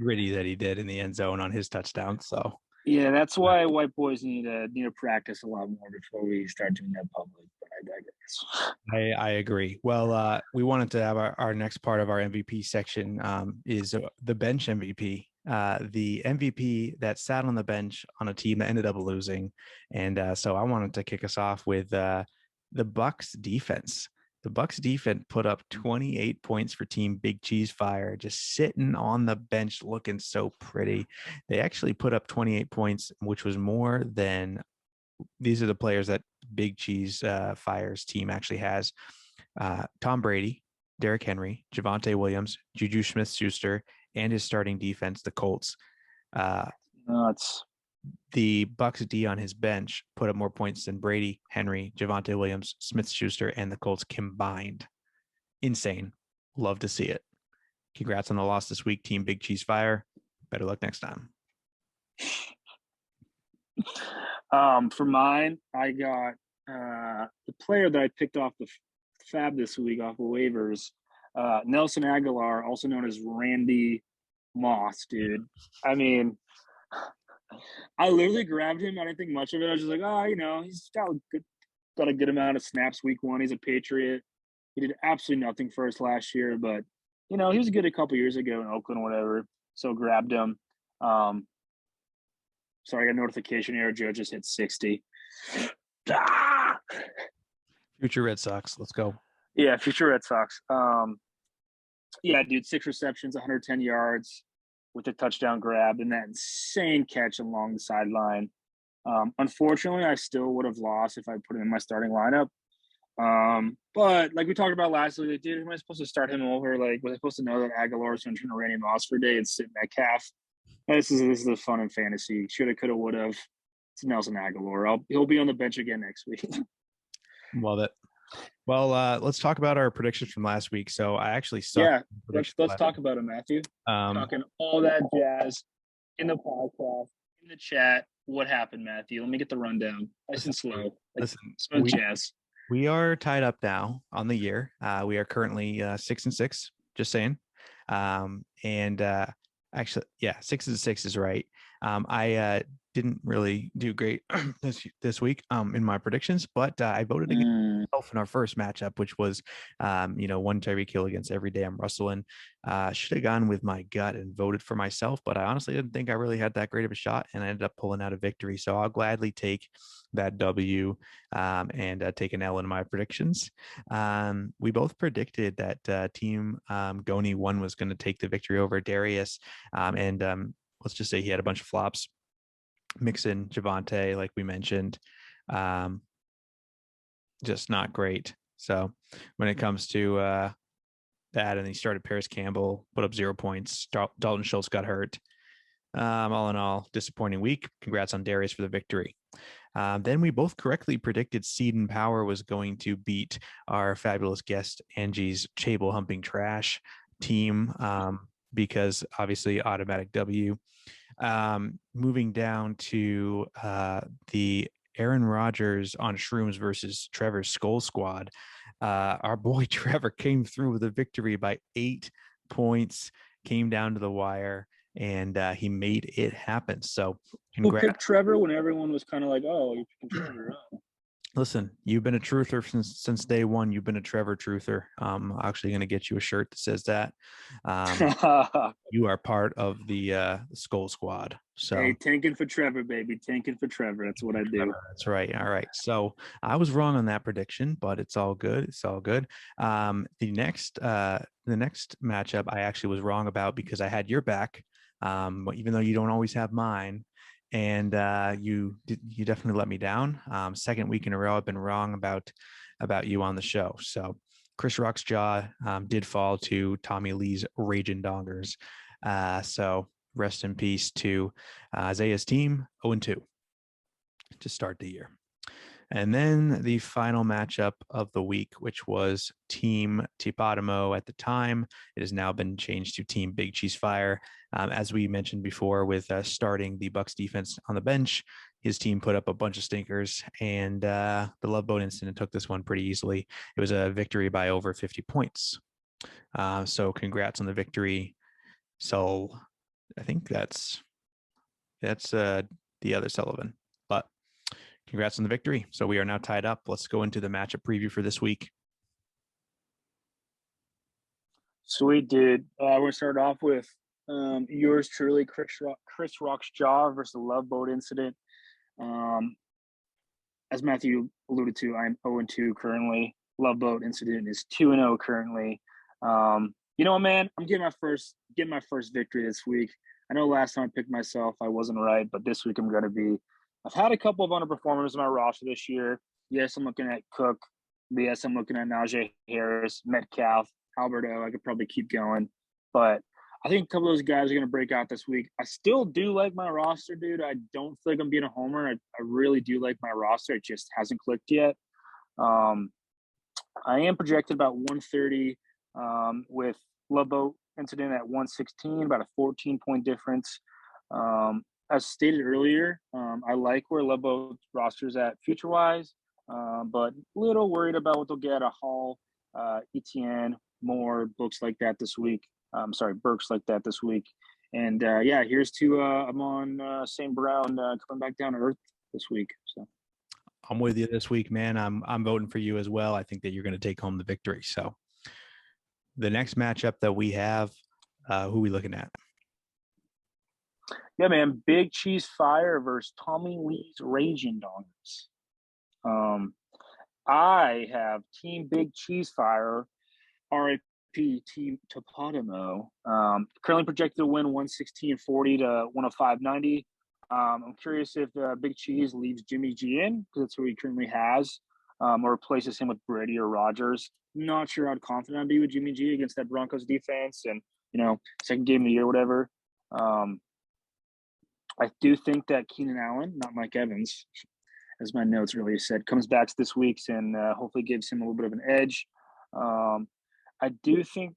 gritty that he did in the end zone on his touchdown. So yeah, that's why white boys need to practice a lot more before we start doing that public. But I digress. I agree. Well, we wanted to have our next part of our MVP section is the bench MVP. The MVP that sat on the bench on a team that ended up losing. And so I wanted to kick us off with the Bucs defense. The Bucs defense put up 28 points for Team Big Cheese Fire, just sitting on the bench looking so pretty. They actually put up 28 points, which was more than these are the players that Big Cheese Fire's team actually has. Tom Brady, Derrick Henry, Javonte Williams, Juju Smith-Schuster, and his starting defense, the Colts. The Bucs D on his bench put up more points than Brady, Henry, Javonte Williams, Smith-Schuster, and the Colts combined. insane. Love to see it. Congrats on the loss this week, Team Big Cheese Fire. Better luck next time. For mine, I got the player that I picked off the fab this week off of waivers, Nelson Aguilar, also known as Randy Moss, dude. I mean, I literally grabbed him. I didn't think much of it. I was just like, he's got a good amount of snaps week one. He's a Patriot. He did absolutely nothing for us last year, but he was good a couple years ago in Oakland, whatever. So grabbed him. Sorry, I got a notification here. Joe just hit 60. Future Red Sox. Let's go. Yeah, future Red Sox. Yeah, dude, 6 receptions, 110 yards with a touchdown grab and that insane catch along the sideline. Unfortunately, I still would have lost if I put him in my starting lineup. But like we talked about last week, dude, am I supposed to start him over? Like, was I supposed to know that Aguilar was going to turn to Randy Moss for a day and sit in that calf? This is the fun in fantasy. Shoulda, coulda, would have. It's Nelson Aguilar. He'll be on the bench again next week. Love it. Well, let's talk about our predictions from last week. So I actually sucked. Yeah, let's talk about it, Matthew. Talking all that jazz in the podcast, in the chat. What happened, Matthew? Let me get the rundown. Nice and slow. Smooth jazz. We are tied up now on the year. We are currently 6-6. Just saying. Actually, yeah, 6-6 is right. I didn't really do great this week in my predictions, but I voted against myself in our first matchup, which was one Tyreke Hill against every day I'm rustling. Should have gone with my gut and voted for myself, but I honestly didn't think I really had that great of a shot, and I ended up pulling out a victory. So I'll gladly take that W and take an L in my predictions. We both predicted that Team Goni 1 was going to take the victory over Darius, and let's just say he had a bunch of flops. Mixon, Javonte, like we mentioned, just not great. So when it comes to that, and he started Paris Campbell, put up 0 points. Dalton Schultz got hurt. All in all, disappointing week. Congrats on Darius for the victory. Then we both correctly predicted Seed and Power was going to beat our fabulous guest Angie's table humping trash team because obviously automatic W. Moving down to the Aaron Rodgers on shrooms versus Trevor's Skull Squad. Our boy Trevor came through with a victory by 8 points, came down to the wire, and he made it happen. So congrats. Who picked Trevor when everyone was kind of like, oh, you're picking Trevor? Oh. Listen, you've been a truther since day one. You've been a Trevor truther. I'm actually going to get you a shirt that says that. You are part of the Skull Squad. So hey, tanking for Trevor, baby. Tanking for Trevor. That's what I do. That's right. All right. So I was wrong on that prediction, but it's all good. It's all good. The next matchup I actually was wrong about because I had your back, even though you don't always have mine. And you definitely let me down. Second week in a row, I've been wrong about you on the show. So Chris Rock's jaw did fall to Tommy Lee's Raging Dongers. So rest in peace to Isaiah's team, 0-2 to start the year. And then the final matchup of the week, which was Team Tipodamo at the time. It has now been changed to Team Big Cheese Fire. As we mentioned before, with starting the Bucs defense on the bench, his team put up a bunch of stinkers, and the Love Boat incident took this one pretty easily. It was a victory by over 50 points. So congrats on the victory. So I think that's the other Sullivan. But congrats on the victory. So we are now tied up. Let's go into the matchup preview for this week. Sweet, dude. We're going to start off with yours truly, Chris Rock's jaw versus the Love Boat incident. As Matthew alluded to, I'm 0-2 currently. Love Boat incident is 2-0 currently. You know what, man? I'm getting my first victory this week. I know last time I picked myself, I wasn't right, but this week I'm going to be. I've had a couple of underperformers in my roster this year. Yes, I'm looking at Cook. Yes, I'm looking at Najee Harris, Metcalf, Alberto. I could probably keep going. But I think a couple of those guys are going to break out this week. I still do like my roster, dude. I don't feel like I'm being a homer. I really do like my roster. It just hasn't clicked yet. I am projected about 130 with Lobo incident at 116, about a 14-point difference. As stated earlier, I like where Lobo's roster's at future-wise, but a little worried about what they'll get at Hall, Etienne, Moore, Burks like that this week. And here's to Amon St. Brown coming back down to earth this week. So I'm with you this week, man. I'm voting for you as well. I think that you're going to take home the victory. So the next matchup that we have, who are we looking at? Yeah, man, Big Cheese Fire versus Tommy Lee's Raging Dongers. I have Team Big Cheese Fire, RIP Team Topodimo, currently projected to win 116-40 to 105-90. I'm curious if Big Cheese leaves Jimmy G in, because that's who he currently has, or replaces him with Brady or Rodgers. Not sure how confident I'd be with Jimmy G against that Broncos defense and, second game of the year, whatever. I do think that Keenan Allen, not Mike Evans, as my notes earlier said, comes back this week and hopefully gives him a little bit of an edge. I do think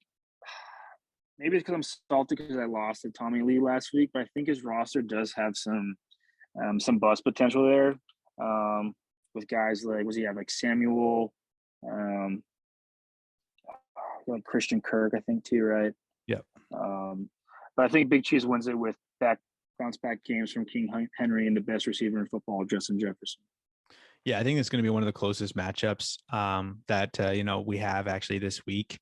maybe it's because I'm salty because I lost to Tommy Lee last week, but I think his roster does have some bust potential there with guys like Samuel, like Christian Kirk, I think too, right? Yep. But I think Big Cheese wins it with bounce back games from King Henry and the best receiver in football, Justin Jefferson. Yeah, I think it's going to be one of the closest matchups that we have actually this week,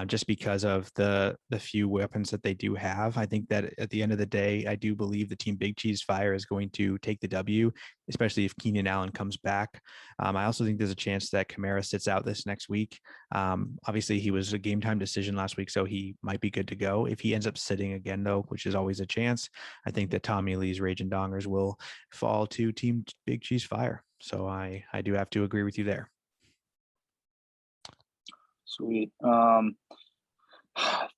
just because of the few weapons that they do have. I think that at the end of the day, I do believe the Team Big Cheese Fire is going to take the W, especially if Keenan Allen comes back. I also think there's a chance that Kamara sits out this next week. Obviously, he was a game time decision last week, so he might be good to go. If he ends up sitting again, though, which is always a chance, I think that Tommy Lee's Raging Dongers will fall to Team Big Cheese Fire. So I do have to agree with you there. Sweet.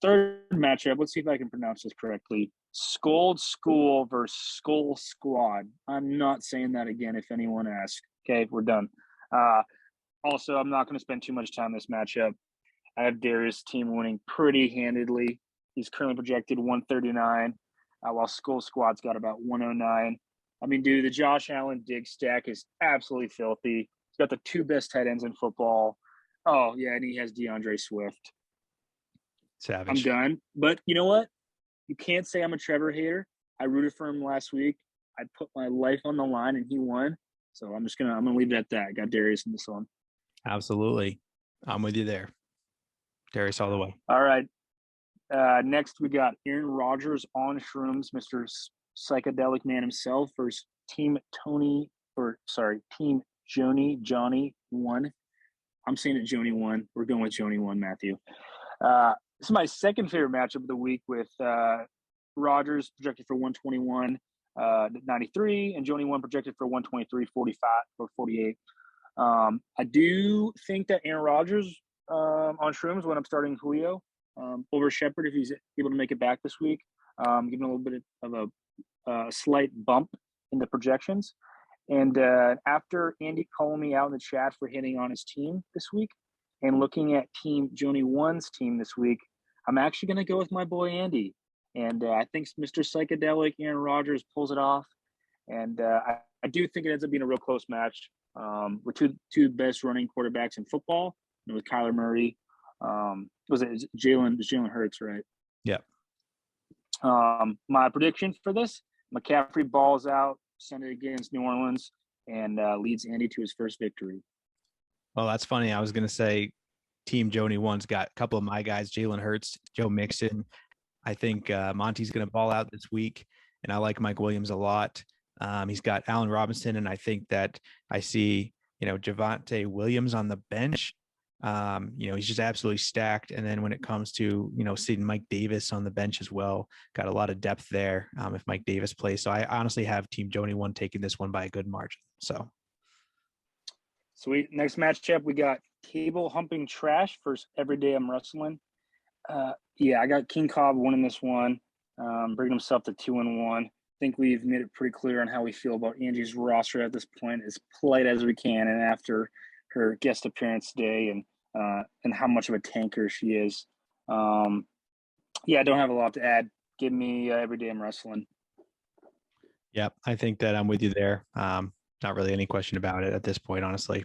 Third matchup. Let's see if I can pronounce this correctly. Scold School versus Skull Squad. I'm not saying that again if anyone asks. Okay, we're done. Also, I'm not going to spend too much time on this matchup. I have Darius' team winning pretty handedly. He's currently projected 139, while Skull Squad's got about 109. I mean, dude, the Josh Allen Diggs stack is absolutely filthy. He's got the two best tight ends in football. Oh, yeah, and he has DeAndre Swift. Savage. I'm done. But you know what? You can't say I'm a Trevor hater. I rooted for him last week. I put my life on the line, and he won. So I'm gonna leave it at that. I got Darius in this one. Absolutely. I'm with you there. Darius all the way. All right. Next, we got Aaron Rodgers on shrooms, Mr. Psychedelic Man himself versus Team Johnny 1. I'm saying it Joni 1. We're going with Joni 1, Matthew. This is my second favorite matchup of the week with Rodgers projected for 121, 93, and Joni 1 projected for 123, 45 or 48. I do think that Aaron Rodgers on shrooms when I'm starting Julio over Shepard if he's able to make it back this week. Giving a little bit of a slight bump in the projections. And after Andy calling me out in the chat for hitting on his team this week and looking at Team Joni 1's team this week, I'm actually going to go with my boy Andy. And I think Mr. Psychedelic Aaron Rodgers pulls it off. And I do think it ends up being a real close match with two best running quarterbacks in football, and with Kyler Murray. Was it Jalen Hurts, right? Yeah. My prediction for this, McCaffrey balls out Sunday against New Orleans and leads Andy to his first victory. Well, that's funny. I was going to say Team Joni 1's got a couple of my guys, Jalen Hurts, Joe Mixon. I think Monty's going to ball out this week, and I like Mike Williams a lot. He's got Allen Robinson, and I think that I see, Javonte Williams on the bench. He's just absolutely stacked. And then when it comes to, seeing Mike Davis on the bench as well, got a lot of depth there if Mike Davis plays. So I honestly have Team Joni 1 taking this one by a good margin. So sweet. Next matchup, we got Cable Humping Trash versus Everyday I'm Wrestling. I got King Cobb winning this one, bringing himself to 2-1. I think we've made it pretty clear on how we feel about Angie's roster at this point, as polite as we can, and after her guest appearance today and how much of a tanker she is. Yeah, I don't have a lot to add. Give me every day I'm wrestling. Yep, I think that I'm with you there. Not really any question about it at this point, honestly.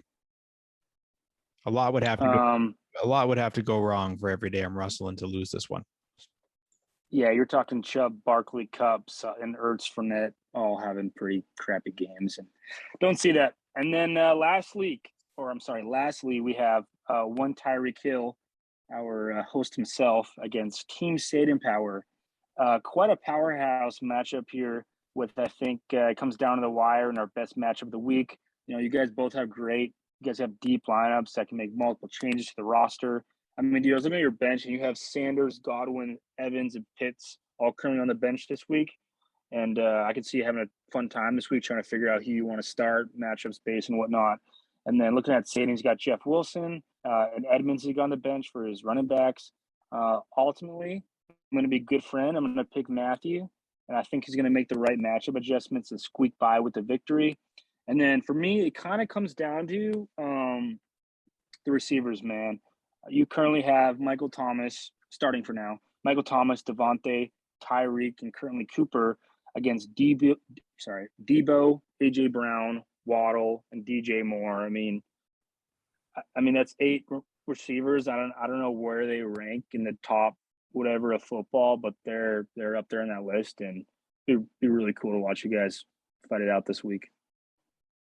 A lot would have to go. A lot would have to go wrong for every day I'm wrestling to lose this one. Yeah, you're talking Chubb, Barkley, Cubs, and Ertz Fournette all having pretty crappy games, and don't see that. And then lastly, we have one Tyreke Hill, our host himself, against Team Satan Power. Quite a powerhouse matchup here. With I think it comes down to the wire and our best matchup of the week. You know, you guys both have great. You guys have deep lineups that can make multiple changes to the roster. I mean, dude, I was looking at your bench, and you have Sanders, Godwin, Evans, and Pitts all currently on the bench this week. And I could see you having a fun time this week trying to figure out who you want to start, matchup space, and whatnot. And then looking at Satan, he's got Jeff Wilson and Edmonds he got on the bench for his running backs. Ultimately, I'm going to be a good friend. I'm going to pick Matthew, and I think he's going to make the right matchup adjustments and squeak by with the victory. And then for me, it kind of comes down to the receivers, man. You currently have Michael Thomas starting for now. Michael Thomas, Devontae, Tyreke, and currently Cooper against Debo, AJ Brown, Waddle, and DJ Moore. I mean that's 8 receivers. I don't know where they rank in the top whatever of football, but they're up there on that list, and it'd be really cool to watch you guys fight it out this week.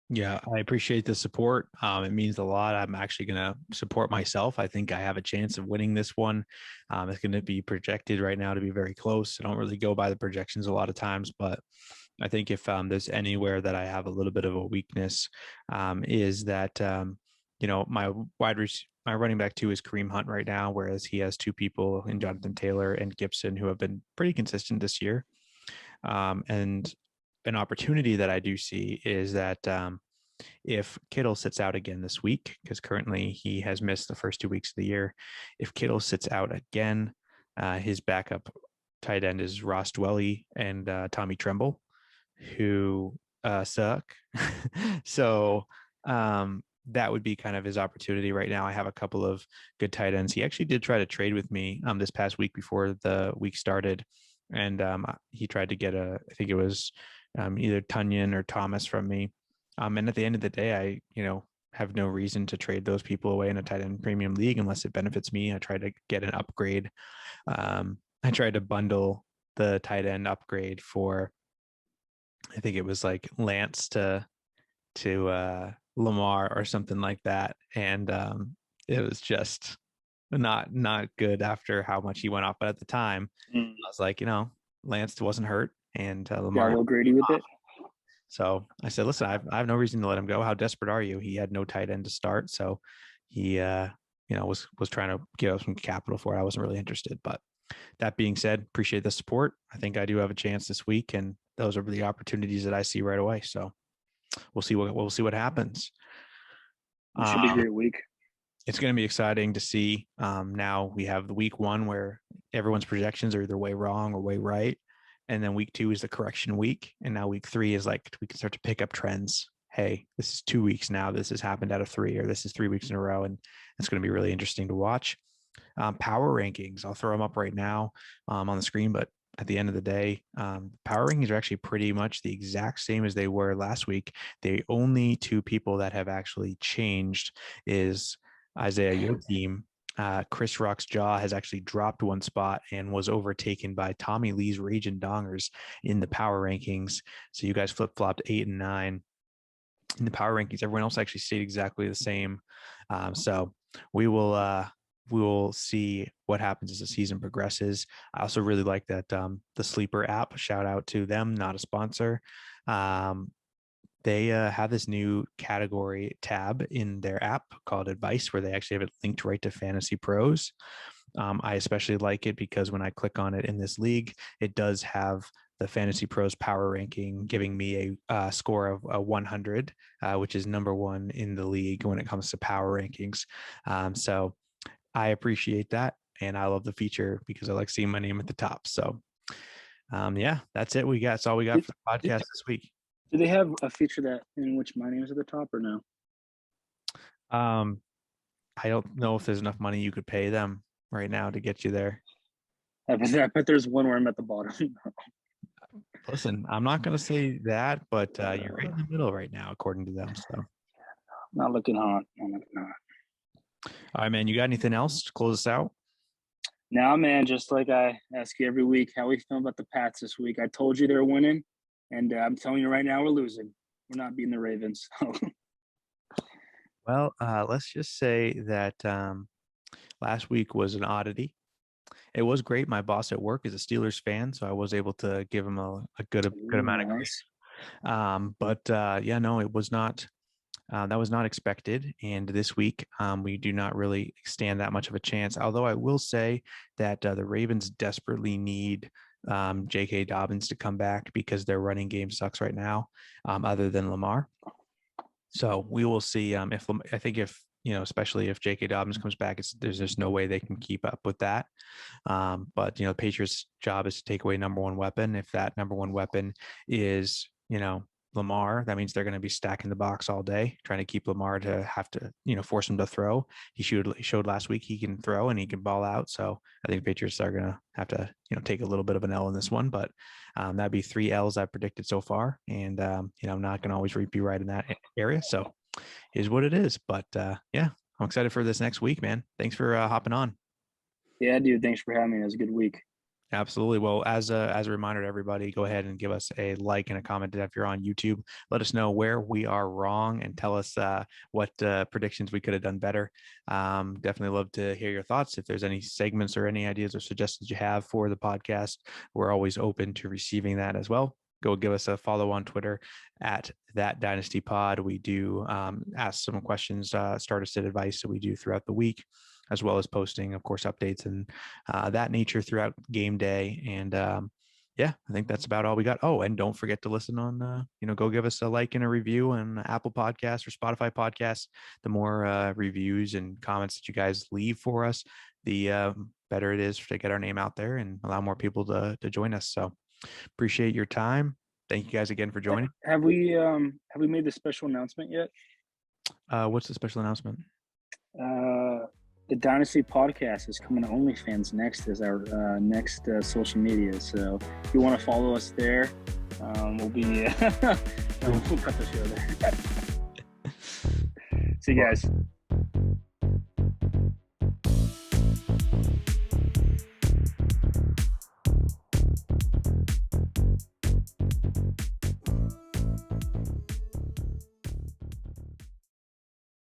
Yeah, I appreciate the support. It means a lot. I'm actually going to support myself. I think I have a chance of winning this one. It's going to be projected right now to be very close. I don't really go by the projections a lot of times, but I think if there's anywhere that I have a little bit of a weakness, is that my running back 2 is Kareem Hunt right now, whereas he has 2 people in Jonathan Taylor and Gibson who have been pretty consistent this year. And an opportunity that I do see is that if Kittle sits out again this week, because currently he has missed the first 2 weeks of the year, if Kittle sits out again, his backup tight end is Ross Dwelley and Tommy Tremble, who suck. So that would be kind of his opportunity right now. I have a couple of good tight ends. He actually did try to trade with me this past week before the week started. And he tried to get I think it was either Tunyon or Thomas from me. And at the end of the day, I have no reason to trade those people away in a tight end premium league unless it benefits me. I tried to get an upgrade. I tried to bundle the tight end upgrade for, I think it was like Lance to Lamar or something like that. And it was just not good after how much he went off. But at the time, I was like, Lance wasn't hurt, and Lamar got a little greedy with it. So I said, listen, I have no reason to let him go. How desperate are you? He had no tight end to start, so he was trying to give up some capital for it. I wasn't really interested, but that being said, appreciate the support. I think I do have a chance this week, and those are the opportunities that I see right away. So we'll see what happens. It should be a great week. It's going to be exciting to see. Now we have the week 1 where everyone's projections are either way wrong or way right. And then week 2 is the correction week. And now week 3 is like, we can start to pick up trends. Hey, this is 2 weeks now. This has happened out of 3, or this is 3 weeks in a row. And it's going to be really interesting to watch. Power rankings, I'll throw them up right now on the screen. But at the end of the day, power rankings are actually pretty much the exact same as they were last week. The only 2 people that have actually changed is Isiah, your team. Chris Rock's jaw has actually dropped 1 spot and was overtaken by Tommy Lee's Raging Dongers in the power rankings. So you guys flip-flopped 8 and 9 in the power rankings. Everyone else actually stayed exactly the same. So we will see what happens as the season progresses. I also really like that the Sleeper app, shout out to them, not a sponsor. They have this new category tab in their app called Advice, where they actually have it linked right to Fantasy Pros. I especially like it because when I click on it in this league, it does have the Fantasy Pros power ranking, giving me a score of 100, which is number 1 in the league when it comes to power rankings. So I appreciate that, and I love the feature because I like seeing my name at the top. So yeah, that's it. That's all we got for the podcast this week. Do they have a feature that in which my name is at the top or no? I don't know if there's enough money you could pay them right now to get you there. I bet there's one where I'm at the bottom. Listen, I'm not going to say that, but you're right in the middle right now, according to them. So, Not looking hot. all right, man. You got anything else to close us out? Now, man, just like I ask you every week, how we feel about the Pats this week. I told you they're winning, and I'm telling you right now, we're losing. We're not beating the Ravens. Well, let's just say that last week was an oddity. It was great. My boss at work is a Steelers fan, so I was able to give him a good amount of grace. But yeah, no, it was not. That was not expected. And this week, we do not really stand that much of a chance. Although I will say that the Ravens desperately need J.K. Dobbins to come back because their running game sucks right now, other than Lamar. So we will see if especially if J.K. Dobbins comes back, there's just no way they can keep up with that. But the Patriots' job is to take away number one weapon. If that number one weapon is Lamar, that means they're going to be stacking the box all day, trying to keep Lamar to have to force him to throw. He showed last week he can throw and he can ball out. So I think the Patriots are going to have to take a little bit of an L in this one, but that'd be 3 L's I've predicted so far, and I'm not going to always be right in that area. So is what it is. But yeah, I'm excited for this next week, man. Thanks for hopping on. Yeah, dude. Thanks for having me. It was a good week. Absolutely. Well, as a reminder to everybody, go ahead and give us a like and a comment if you're on YouTube. Let us know where we are wrong and tell us what predictions we could have done better. Definitely love to hear your thoughts. If there's any segments or any ideas or suggestions you have for the podcast, we're always open to receiving that as well. Go give us a follow on Twitter at That Dynasty Pod. We do ask some questions, start a sit advice that we do throughout the week, as well as posting, of course, updates and that nature throughout game day. And yeah, I think that's about all we got. Oh, and don't forget to listen on, go give us a like and a review on Apple Podcasts or Spotify Podcasts. The more reviews and comments that you guys leave for us, the better it is to get our name out there and allow more people to join us. So appreciate your time. Thank you guys again for joining. Have we made the special announcement yet? What's the special announcement? The Dynasty podcast is coming to OnlyFans next as our next social media. So if you want to follow us there, we'll be we'll cut the show there. See you guys.